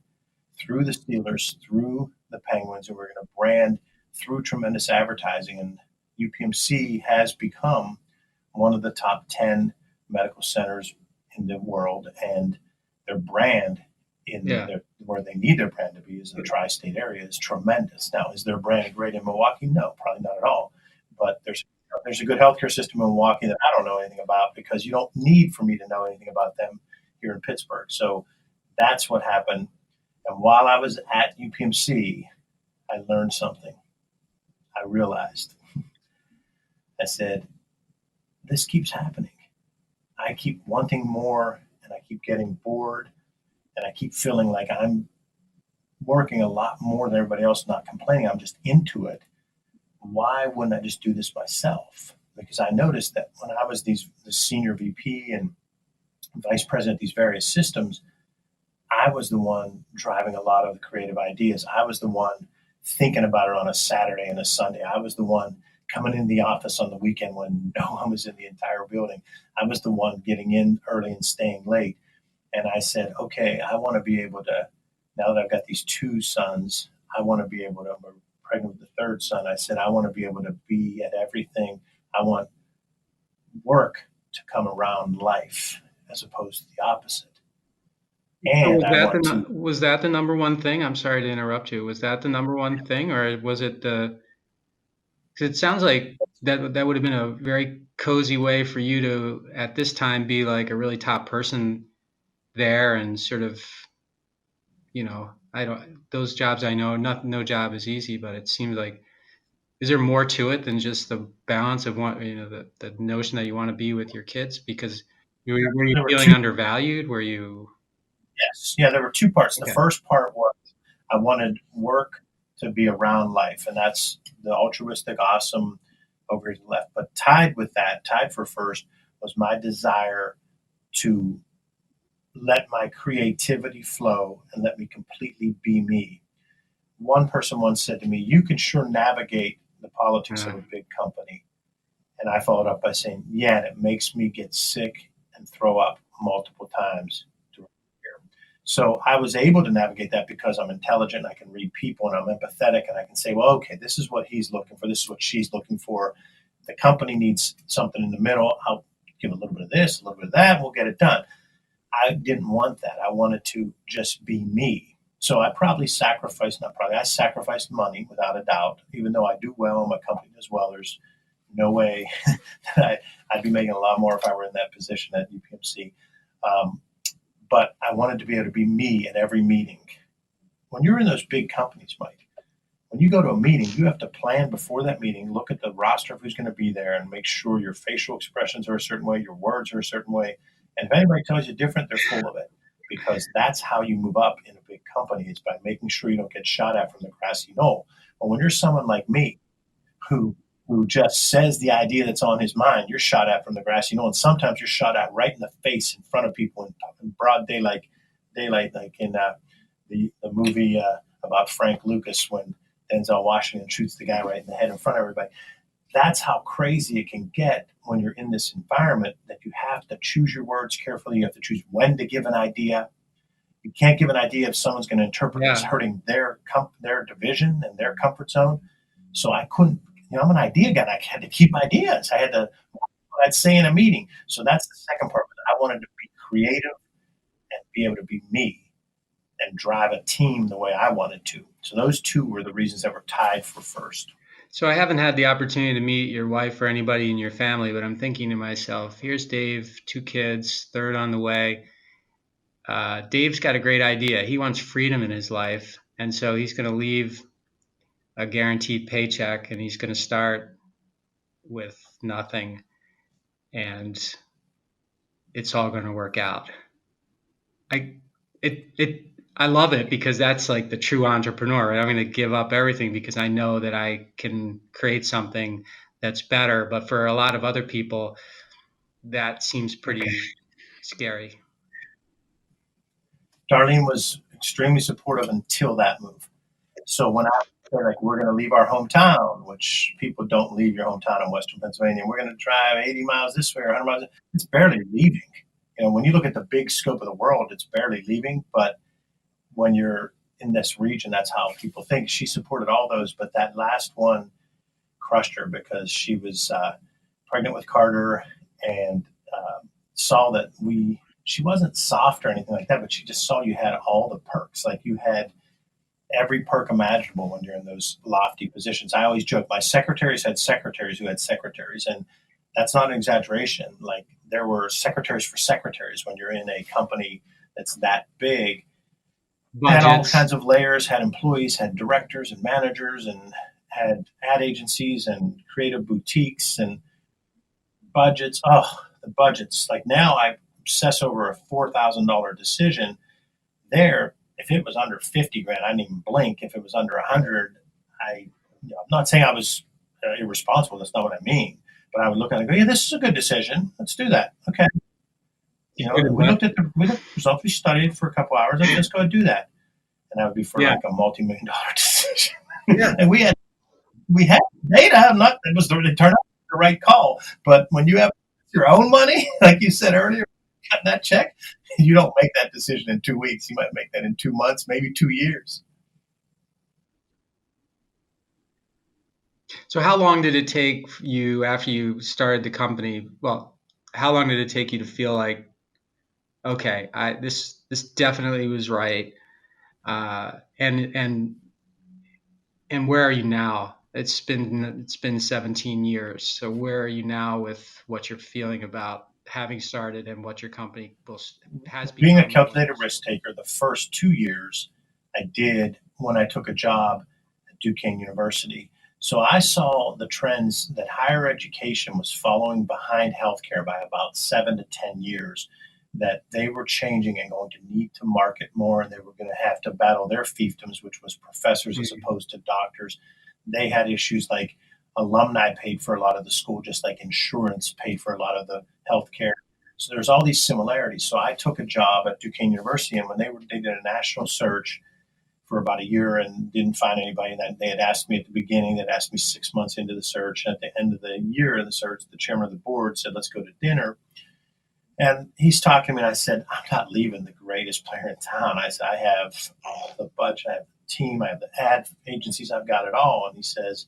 through the Steelers, through the Penguins, and we were going to brand through tremendous advertising. And UPMC has become one of the top 10 medical centers in the world. And their brand where they need their brand to be is the tri-state area is tremendous. Now, is their brand great in Milwaukee? No, probably not at all. But there's a good healthcare system in Milwaukee that I don't know anything about, because you don't need for me to know anything about them here in Pittsburgh. So that's what happened. And while I was at UPMC, I learned something. I realized. I said, this keeps happening. I keep wanting more, and I keep getting bored, and I keep feeling like I'm working a lot more than everybody else, not complaining. I'm just into it. Why wouldn't I just do this myself? Because I noticed that when I was the senior VP and vice president of these various systems, I was the one driving a lot of the creative ideas. I was the one thinking about it on a Saturday and a Sunday. I was the one coming in the office on the weekend when no one was in the entire building. I was the one getting in early and staying late. And I said, okay, I want to be able to, now that I've got these two sons, I want to be able to, I'm pregnant with the third son. I said, I want to be able to be at everything. I want work to come around life as opposed to the opposite. And so was that the number one thing? I'm sorry to interrupt you. Was that the number one thing, or was it because it sounds like that would have been a very cozy way for you to, at this time, be like a really top person there, and sort of, those jobs, I know no job is easy, but it seems like, is there more to it than just the balance of the notion that you want to be with your kids? Because were you feeling undervalued? Were you? Yes. Yeah, there were two parts. Okay. The first part was I wanted work to be around life, and that's the altruistic, awesome over here to the left. But tied with that, tied for first, was my desire to let my creativity flow and let me completely be me. One person once said to me, you can sure navigate the politics of a big company. And I followed up by saying, yeah, and it makes me get sick and throw up multiple times. So I was able to navigate that because I'm intelligent, I can read people, and I'm empathetic, and I can say, well, okay, this is what he's looking for, this is what she's looking for. The company needs something in the middle. I'll give a little bit of this, a little bit of that, and we'll get it done. I didn't want that. I wanted to just be me. So I sacrificed money without a doubt, even though I do well and my company does well. There's no way that I'd be making a lot more if I were in that position at UPMC. But I wanted to be able to be me at every meeting. When you're in those big companies, Mike, when you go to a meeting, you have to plan before that meeting, look at the roster of who's going to be there, and make sure your facial expressions are a certain way, your words are a certain way. And if anybody tells you different, they're full of it, because that's how you move up in a big company, is by making sure you don't get shot at from the grassy knoll. But when you're someone like me who just says the idea that's on his mind, you're shot at from the grassy knoll. And sometimes you're shot at right in the face in front of people in broad daylight, like in the movie about Frank Lucas, when Denzel Washington shoots the guy right in the head in front of everybody. That's how crazy it can get when you're in this environment, that you have to choose your words carefully. You have to choose when to give an idea. You can't give an idea if someone's going to interpret it as hurting their division and their comfort zone. So I couldn't, I'm an idea guy. I had to keep ideas. I had to, what I'd say in a meeting. So that's the second part. I wanted to be creative and be able to be me and drive a team the way I wanted to. So those two were the reasons that were tied for first. So I haven't had the opportunity to meet your wife or anybody in your family, but I'm thinking to myself, here's Dave, 2 kids, third on the way. Dave's got a great idea. He wants freedom in his life. And so he's going to leave a guaranteed paycheck, and he's going to start with nothing. And it's all going to work out. I love it because that's like the true entrepreneur, right? I'm going to give up everything because I know that I can create something that's better. But for a lot of other people, that seems pretty scary. Darlene was extremely supportive until that move. So when I said, like, we're going to leave our hometown, which people don't leave your hometown in Western Pennsylvania, we're going to drive 80 miles this way or 100 miles, it's barely leaving. When you look at the big scope of the world, it's barely leaving. But when you're in this region, that's how people think. She supported all those, but that last one crushed her because she was pregnant with Carter and saw that she wasn't soft or anything like that, but she just saw you had all the perks. Like, you had every perk imaginable when you're in those lofty positions. I always joke, my secretaries had secretaries who had secretaries, and that's not an exaggeration. Like, there were secretaries for secretaries when you're in a company that's that big. Had all kinds of layers, had employees, had directors and managers, and had ad agencies and creative boutiques and budgets. Oh, the budgets. Like, now I obsess over a $4,000 decision. There, if it was under 50 grand, I didn't even blink. If it was under 100, I'm not saying I was irresponsible. That's not what I mean. But I would look at it and go, yeah, this is a good decision. Let's do that. Okay. We looked at the results. We studied it for a couple hours. Let's go and do that. And that would be for like a multi-million-dollar decision. Yeah. And we had data. It turned out the right call. But when you have your own money, like you said earlier, cutting that check, you don't make that decision in 2 weeks. You might make that in 2 months, maybe 2 years. So how long did it take you after you started the company? Well, how long did it take you to feel like, okay, this definitely was right, and where are you now? It's been 17 years. So where are you now with what you're feeling about having started and what your company has become? Being a calculated risk taker, the first 2 years I did when I took a job at Duquesne University. So I saw the trends that higher education was following behind healthcare by about 7 to 10 years, that they were changing and going to need to market more, and they were going to have to battle their fiefdoms, which was professors as opposed to doctors. They had issues like alumni paid for a lot of the school, just like insurance paid for a lot of the healthcare. So there's all these similarities. So I took a job at Duquesne University, and when they did a national search for about a year and didn't find anybody, that they had asked me at the beginning, they'd asked me 6 months into the search. And at the end of the year of the search, the chairman of the board said, let's go to dinner. And he's talking to me, and I said, I'm not leaving the greatest player in town. I said, I have the budget, I have the team, I have the ad agencies, I've got it all. And he says,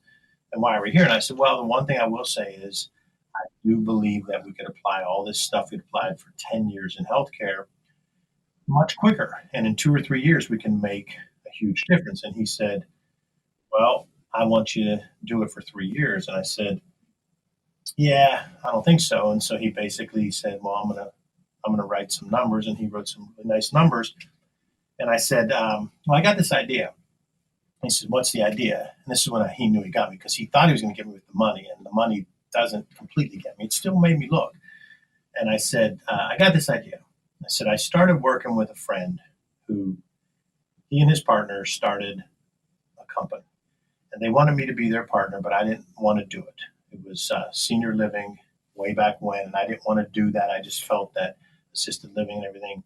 and why are we here? And I said, well, the one thing I will say is I do believe that we could apply all this stuff we applied for 10 years in healthcare much quicker. And in 2 or 3 years, we can make a huge difference. And he said, well, I want you to do it for 3 years. And I said, yeah, I don't think so. And so he basically said, well, I'm gonna write some numbers. And he wrote some really nice numbers. And I said, well, I got this idea. He said, what's the idea? And this is when he knew he got me, because he thought he was going to get me with the money, and the money doesn't completely get me. It still made me look. And I said, I got this idea. I said, I started working with a friend who, he and his partner started a company, and they wanted me to be their partner, but I didn't want to do it. It was senior living way back when, and I didn't want to do that. I just felt that assisted living and everything,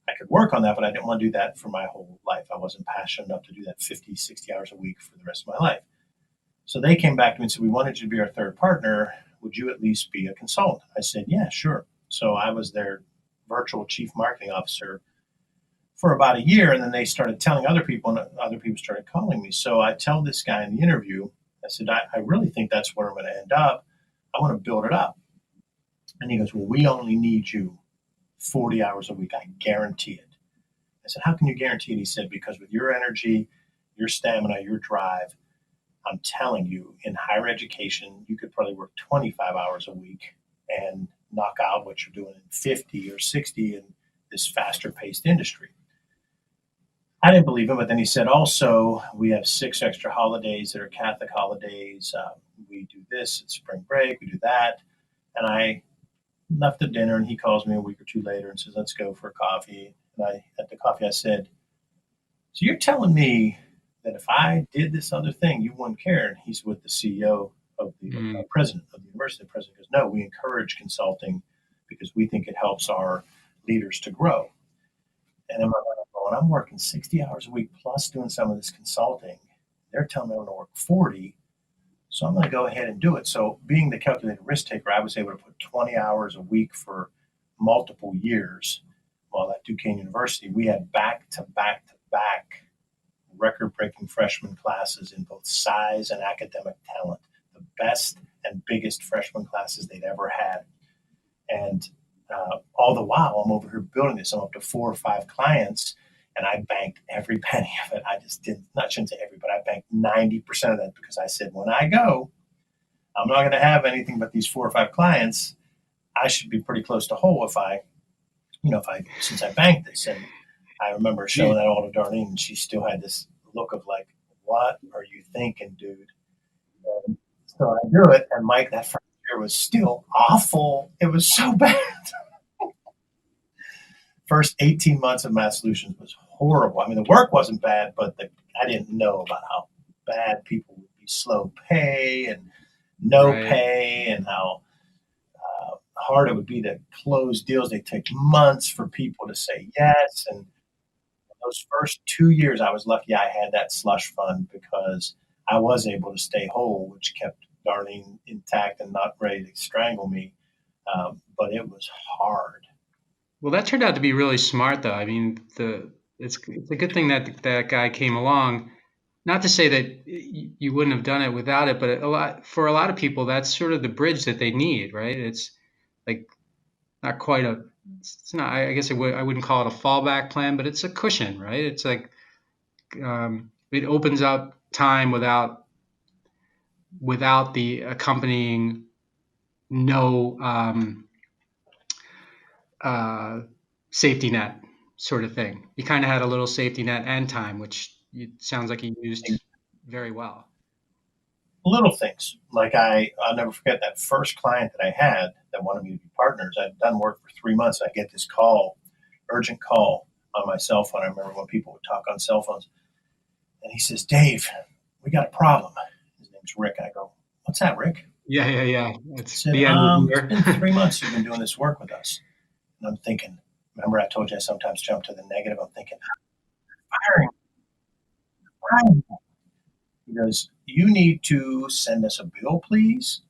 I could work on that, but I didn't want to do that for my whole life. I wasn't passionate enough to do that 50, 60 hours a week for the rest of my life. So they came back to me and said, we wanted you to be our third partner. Would you at least be a consultant? I said, yeah, sure. So I was their virtual chief marketing officer for about a year. And then they started telling other people, and other people started calling me. So I tell this guy in the interview, I said, I really think that's where I'm going to end up. I want to build it up. And he goes, well, we only need you 40 hours a week. I guarantee it. I said, how can you guarantee it? He said, because with your energy, your stamina, your drive, I'm telling you, in higher education, you could probably work 25 hours a week and knock out what you're doing in 50 or 60 in this faster paced industry. I didn't believe him, but then he said, also, we have 6 extra holidays that are Catholic holidays. We do this at spring break, we do that. And I left the dinner, and he calls me a week or two later and says, let's go for coffee. And at the coffee, I said, so you're telling me that if I did this other thing, you wouldn't care? And he's with the CEO of the president of the university. The president goes, no, we encourage consulting because we think it helps our leaders to grow. And in my mind, when I'm working 60 hours a week plus doing some of this consulting, they're telling me I'm going to work 40. So I'm going to go ahead and do it. So being the calculated risk taker, I was able to put 20 hours a week for multiple years while at Duquesne University. We had back to back record-breaking freshman classes in both size and academic talent, the best and biggest freshman classes they'd ever had. And all the while, I'm over here building this. I'm up to 4 or 5 clients, and I banked every penny of it. I just shouldn't say every, but I banked 90% of that because I said, when I go, I'm not going to have anything but these 4 or 5 clients. I should be pretty close to whole since I banked this. And I remember showing that all to Darlene, and she still had this look of like, what are you thinking, dude? And so I do it, and Mike, that first year was still awful. It was so bad. First 18 months of Massolutions was horrible. I mean, the work wasn't bad, but I didn't know about how bad people would be slow pay and no pay, and how hard it would be to close deals. They take months for people to say yes. And those first 2 years, I was lucky I had that slush fund because I was able to stay whole, which kept Darlene intact and not ready to strangle me. But it was hard. Well, that turned out to be really smart, though. I mean, it's a good thing that guy came along. Not to say that you wouldn't have done it without it, but for a lot of people, that's sort of the bridge that they need, right? It's like not quite it's not, I guess I wouldn't call it a fallback plan, but it's a cushion, right? It's like it opens up time without the accompanying no safety net sort of thing. You kind of had a little safety net and time, which sounds like you used very well. Little things. Like I'll never forget that first client that I had that wanted me to be partners. I'd done work for 3 months. I get this urgent call on my cell phone. I remember when people would talk on cell phones. And he says, Dave, we got a problem. His name's Rick. I go, what's that, Rick? Yeah. It's the end of the year. It's been 3 months you've been doing this work with us. And I'm thinking, remember I told you I sometimes jump to the negative. I'm thinking, firing. He goes, you need to send us a bill, please.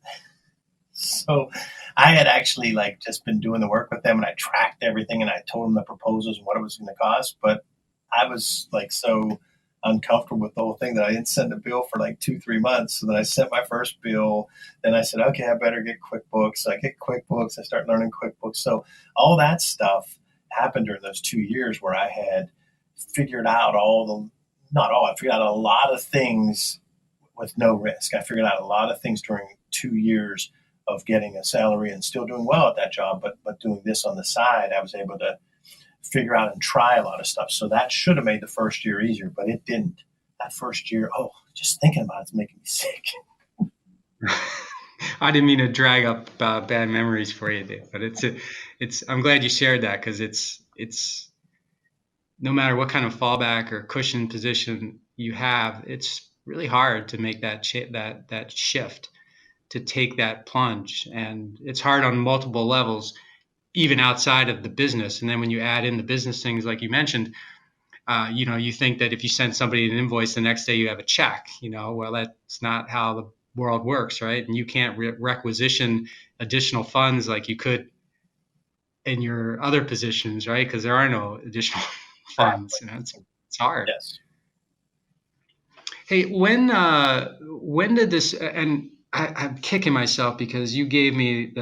So I had actually just been doing the work with them, and I tracked everything, and I told them the proposals and what it was going to cost. But I was so uncomfortable with the whole thing that I didn't send a bill for 2-3 months. So then I sent my first bill. Then I said, okay, I better get QuickBooks. So I get QuickBooks. I start learning QuickBooks. So all that stuff happened during those 2 years where I had figured out I figured out a lot of things with no risk. I figured out a lot of things during 2 years of getting a salary and still doing well at that job, but doing this on the side, I was able to figure out and try a lot of stuff. So that should have made the first year easier, but it didn't. That first year, just thinking about it's making me sick. I didn't mean to drag up bad memories for you, Dave, but it's. I'm glad you shared that, because it's no matter what kind of fallback or cushion position you have, it's really hard to make that shift, to take that plunge, and it's hard on multiple levels, even outside of the business. And then when you add in the business things, like you mentioned, you think that if you send somebody an invoice, the next day you have a check. Well, that's not how the world works, right? And you can't requisition additional funds like you could in your other positions, right? Because there are no additional funds. It's hard. Yes. Hey, when did this? And I'm kicking myself because you gave me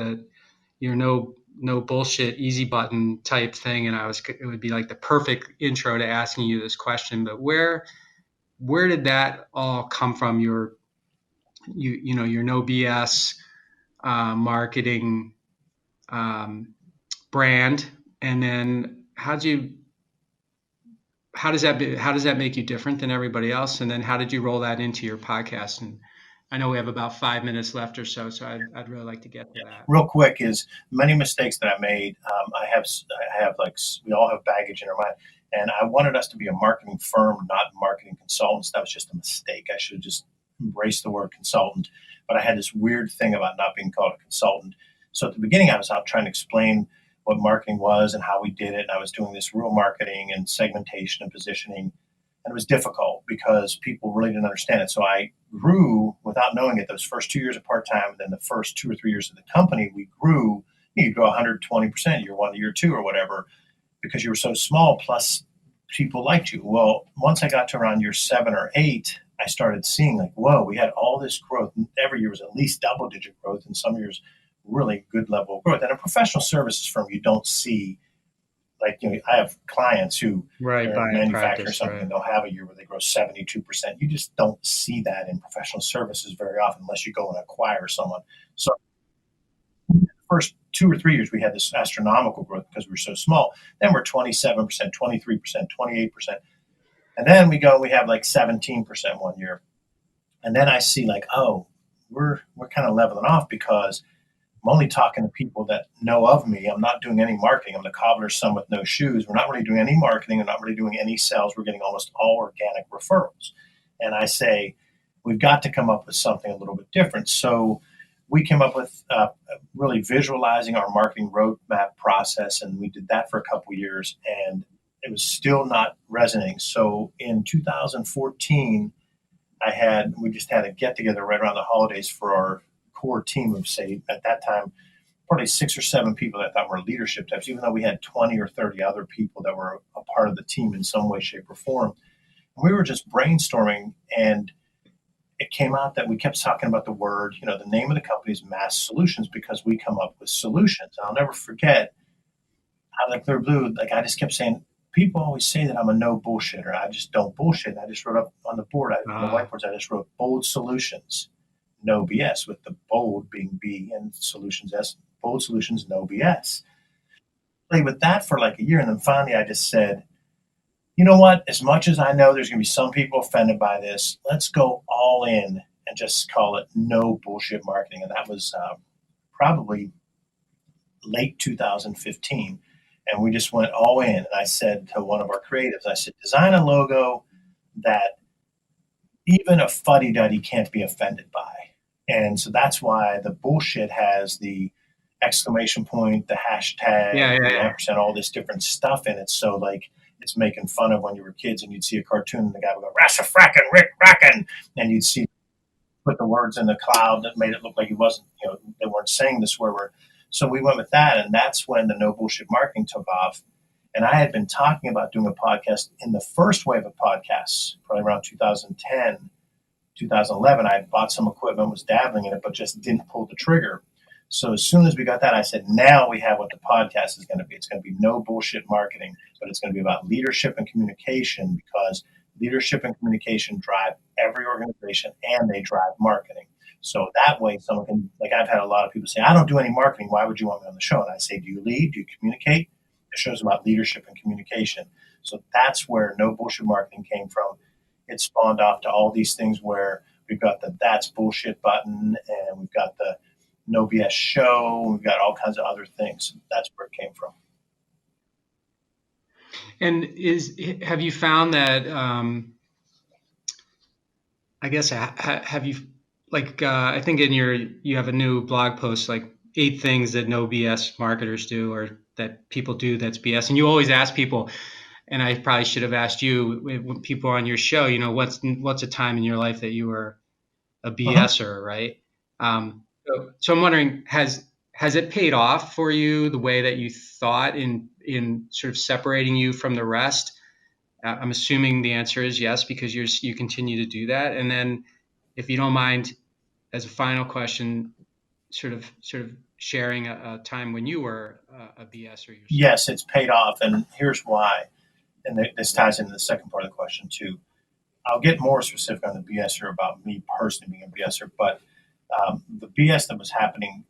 your no bullshit easy button type thing, and it would be like the perfect intro to asking you this question. But where did that all come from? Your no BS marketing brand, and then how does that make you different than everybody else? And then how did you roll that into your podcast I know we have about 5 minutes left or so, so I'd really like to get to that. Real quick is many mistakes that I made. I have like, we all have baggage in our mind, and I wanted us to be a marketing firm, not marketing consultants. That was just a mistake. I should have just embraced the word consultant, but I had this weird thing about not being called a consultant. So at the beginning, I was out trying to explain what marketing was and how we did it. And I was doing this real marketing and segmentation and positioning. And it was difficult because people really didn't understand it. So I grew without knowing it. Those first 2 years of part-time, and then the first 2 or 3 years of the company, we grew. You grow 120% year one to year two or whatever, because you were so small, plus people liked you. Well, once I got to around year 7 or 8, I started seeing like, whoa, we had all this growth. Every year was at least double-digit growth, and some years really good level of growth. And a professional services firm, you don't see, like, I have clients who manufacture something, and they'll have a year where they grow 72%. You just don't see that in professional services very often unless you go and acquire someone. So the first 2 or 3 years, we had this astronomical growth because we were so small. Then we're 27%, 23%, 28%. And then we have like 17% one year. And then I see like, oh, we're kind of leveling off because I'm only talking to people that know of me. I'm not doing any marketing. I'm the cobbler's son with no shoes. We're not really doing any marketing. We're not really doing any sales. We're getting almost all organic referrals. And I say, we've got to come up with something a little bit different. So we came up with really visualizing our marketing roadmap process. And we did that for a couple of years, and it was still not resonating. So in 2014, we just had a get together right around the holidays for our core team of, say, at that time, probably 6 or 7 people that I thought were leadership types, even though we had 20 or 30 other people that were a part of the team in some way, shape, or form. And we were just brainstorming, and it came out that we kept talking about the word, the name of the company is Mass Solutions, because we come up with solutions. And I'll never forget how, like, clear blue, like, I just kept saying, people always say that I'm a no bullshitter. I just don't bullshit. I just wrote up on the board, on the whiteboards, I just wrote bold solutions, no BS, with the bold being B and solutions S. Bold solutions, no BS. Played with that for like a year, and then finally I just said, you know what? As much as I know there's going to be some people offended by this, let's go all in and just call it no bullshit marketing. And that was probably late 2015. And we just went all in. And I said to one of our creatives, I said, design a logo that even a fuddy-duddy can't be offended by. And so that's why the bullshit has the exclamation point, the hashtag, the ampersand, all this different stuff in it. So like, it's making fun of when you were kids and you'd see a cartoon and the guy would go, Rassa-frackin', Rick Frackin', and you'd see, put the words in the cloud that made it look like he wasn't, they weren't saying the swear word. So we went with that, and that's when the no bullshit marketing took off. And I had been talking about doing a podcast in the first wave of podcasts, probably around 2010, 2011. I had bought some equipment, was dabbling in it, but just didn't pull the trigger. So as soon as we got that, I said, now we have what the podcast is going to be. It's going to be no bullshit marketing, but it's going to be about leadership and communication, because leadership and communication drive every organization, and they drive marketing. So that way someone can, like, I've had a lot of people say, I don't do any marketing. Why would you want me on the show? And I say, do you lead? Do you communicate? The show's about leadership and communication. So that's where no bullshit marketing came from. It spawned off to all these things where we've got the that's bullshit button, and we've got the no BS show. We've got all kinds of other things. That's where it came from. And have you found that, I guess, have you, like, I think you have a new blog post, like 8 things that no BS marketers do, or that people do that's BS. And you always ask people, and I probably should have asked you when people are on your show, what's a time in your life that you were a BSer, right? So I'm wondering, has it paid off for you the way that you thought in sort of separating you from the rest? I'm assuming the answer is yes, because you continue to do that. And then, if you don't mind, as a final question, sort of sharing a time when you were a BSer yourself. Yes, it's paid off, and here's why. And this ties into the second part of the question too. I'll get more specific on the BSer about me personally being a BSer, but the BS that was happening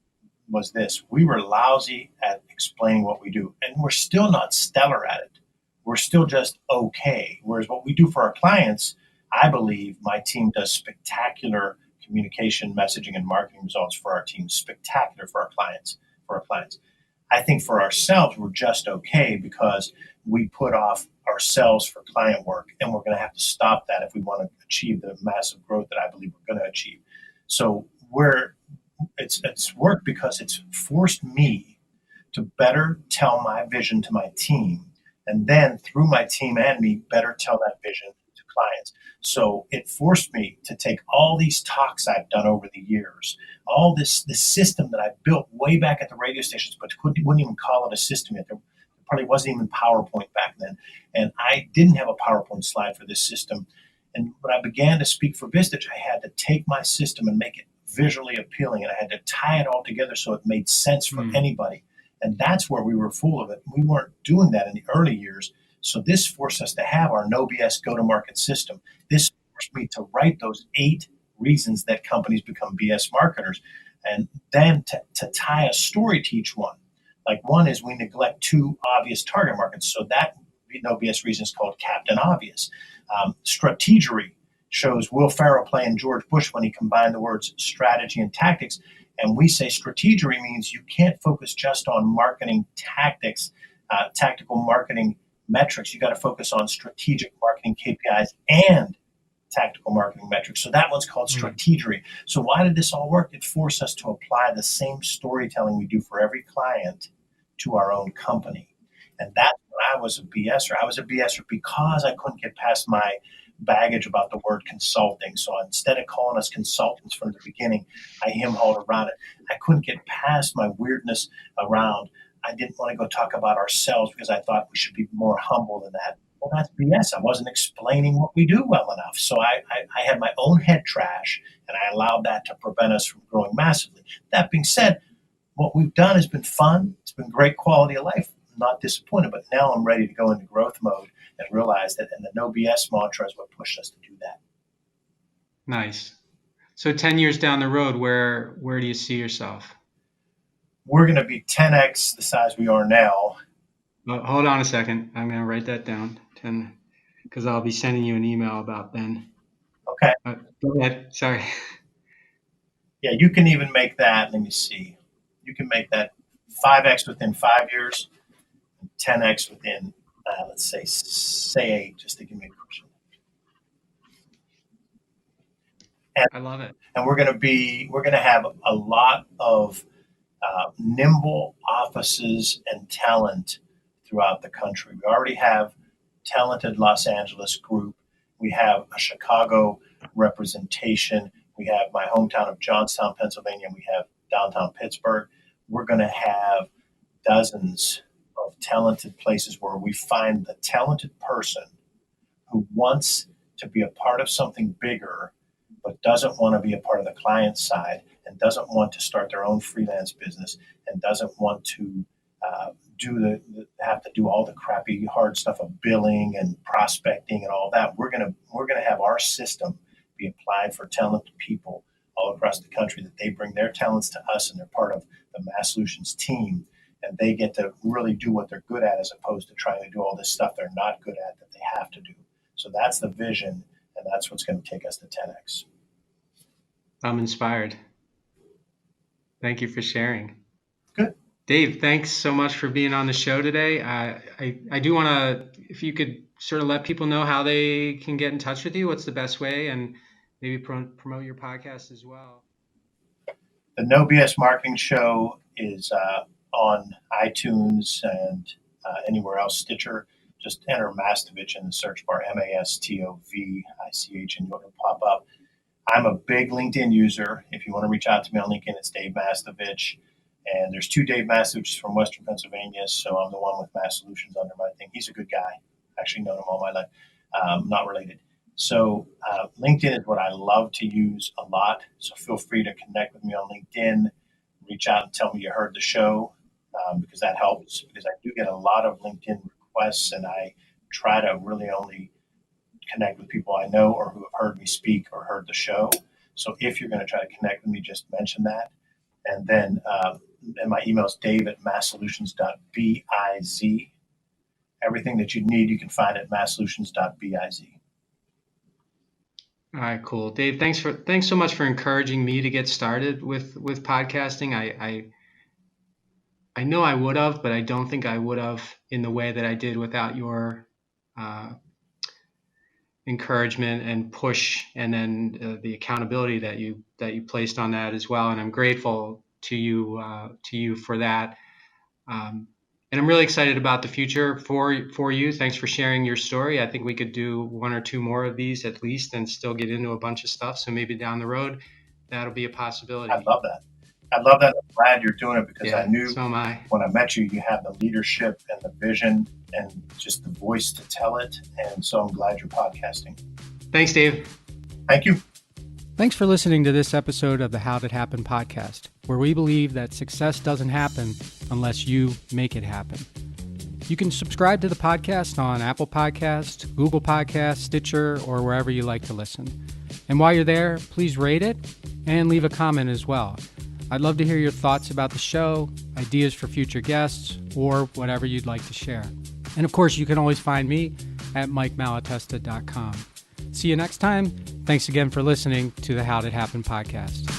was this. We were lousy at explaining what we do, and we're still not stellar at it. We're still just okay. Whereas what we do for our clients, I believe my team does spectacular communication, messaging, and marketing results for our team. Spectacular for our clients. I think for ourselves, we're just okay because we put off ourselves for client work, and we're going to have to stop that if we want to achieve the massive growth that I believe we're going to achieve. So it's worked because it's forced me to better tell my vision to my team, and then through my team and me, better tell that vision to clients. So it forced me to take all these talks I've done over the years, all this system that I built way back at the radio stations, but wouldn't even call it a system yet. There probably wasn't even PowerPoint back then. And I didn't have a PowerPoint slide for this system. And when I began to speak for Vistage, I had to take my system and make it visually appealing, and I had to tie it all together so it made sense for anybody. And that's where we were full of it. We weren't doing that in the early years. So this forced us to have our no BS go-to-market system. This forced me to write those 8 reasons that companies become BS marketers, and then to tie a story to each one. Like one is we neglect 2 obvious target markets. So that no BS reason is called Captain Obvious. Strategery shows Will Ferrell playing George Bush when he combined the words strategy and tactics. And we say strategery means you can't focus just on marketing tactics, tactical marketing metrics. You got to focus on strategic marketing KPIs and tactical marketing metrics. So that one's called strategery. So why did this all work? It forced us to apply the same storytelling we do for every client to our own company. And that's when I was a BSer. I was a BSer because I couldn't get past my baggage about the word consulting. So instead of calling us consultants from the beginning, I hem-hauled around it. I couldn't get past my weirdness around, I didn't want to go talk about ourselves because I thought we should be more humble than that. Well, that's BS. I wasn't explaining what we do well enough. So I had my own head trash, and I allowed that to prevent us from growing massively. That being said, what we've done has been fun. It's been great quality of life. I'm not disappointed, but now I'm ready to go into growth mode and realize that, and the no BS mantra is what pushed us to do that. Nice. So 10 years down the road, where do you see yourself? We're going to be 10x the size we are now. Well, hold on a second. I'm going to write that down, 10, because I'll be sending you an email about then. Okay. Go ahead. Sorry. Yeah, you can even make that. Let me see. You can make that 5x within 5 years, and 10x within, let's say 8, just to give me a question. And, I love it. And we're going to have a lot of nimble offices and talent throughout the country. We already have talented Los Angeles group. We have a Chicago representation. We have my hometown of Johnstown, Pennsylvania. We have downtown Pittsburgh. We're going to have dozens of talented places where we find the talented person who wants to be a part of something bigger, but doesn't want to be a part of the client side, and doesn't want to start their own freelance business, and doesn't want to have to do all the crappy hard stuff of billing and prospecting and all that. We're gonna have our system be applied for talented people all across the country, that they bring their talents to us and they're part of the Mass Solutions team, and they get to really do what they're good at, as opposed to trying to do all this stuff they're not good at that they have to do. So that's the vision, and that's what's going to take us to 10x. I'm inspired. Thank you for sharing. Good. Dave, thanks so much for being on the show today. I do want to, if you could sort of let people know how they can get in touch with you, what's the best way, and maybe promote your podcast as well. The No BS Marketing Show is on iTunes and anywhere else, Stitcher. Just enter Mastovich in the search bar, Mastovich, and it'll pop up. I'm a big LinkedIn user. If you want to reach out to me on LinkedIn, it's Dave Mastovich. And there's 2 Dave Mastoviches from Western Pennsylvania, so I'm the one with Mass Solutions under my thing. He's a good guy. Actually known him all my life. Not related. So LinkedIn is what I love to use a lot. So feel free to connect with me on LinkedIn. Reach out and tell me you heard the show, because that helps. Because I do get a lot of LinkedIn requests, and I try to really only connect with people I know or who have heard me speak or heard the show. So if you're going to try to connect with me, just mention that. And then and my email is dave@massolutions.biz. Everything that you need, you can find at massolutions.biz. All right, cool. Dave, thanks so much for encouraging me to get started with podcasting. I know I would have, but I don't think I would have in the way that I did without your encouragement and push, and then the accountability that you placed on that as well. And I'm grateful to you for that. And I'm really excited about the future for you. Thanks for sharing your story. I think we could do one or two more of these at least and still get into a bunch of stuff. So maybe down the road, that'll be a possibility. I love that. I'm glad you're doing it, because I knew so am I. When I met you, you have the leadership and the vision and just the voice to tell it. And so I'm glad you're podcasting. Thanks, Dave. Thank you. Thanks for listening to this episode of the How Did Happen podcast, where we believe that success doesn't happen unless you make it happen. You can subscribe to the podcast on Apple Podcasts, Google Podcasts, Stitcher, or wherever you like to listen. And while you're there, please rate it and leave a comment as well. I'd love to hear your thoughts about the show, ideas for future guests, or whatever you'd like to share. And of course, you can always find me at MikeMalatesta.com. See you next time. Thanks again for listening to the How Did Happen podcast.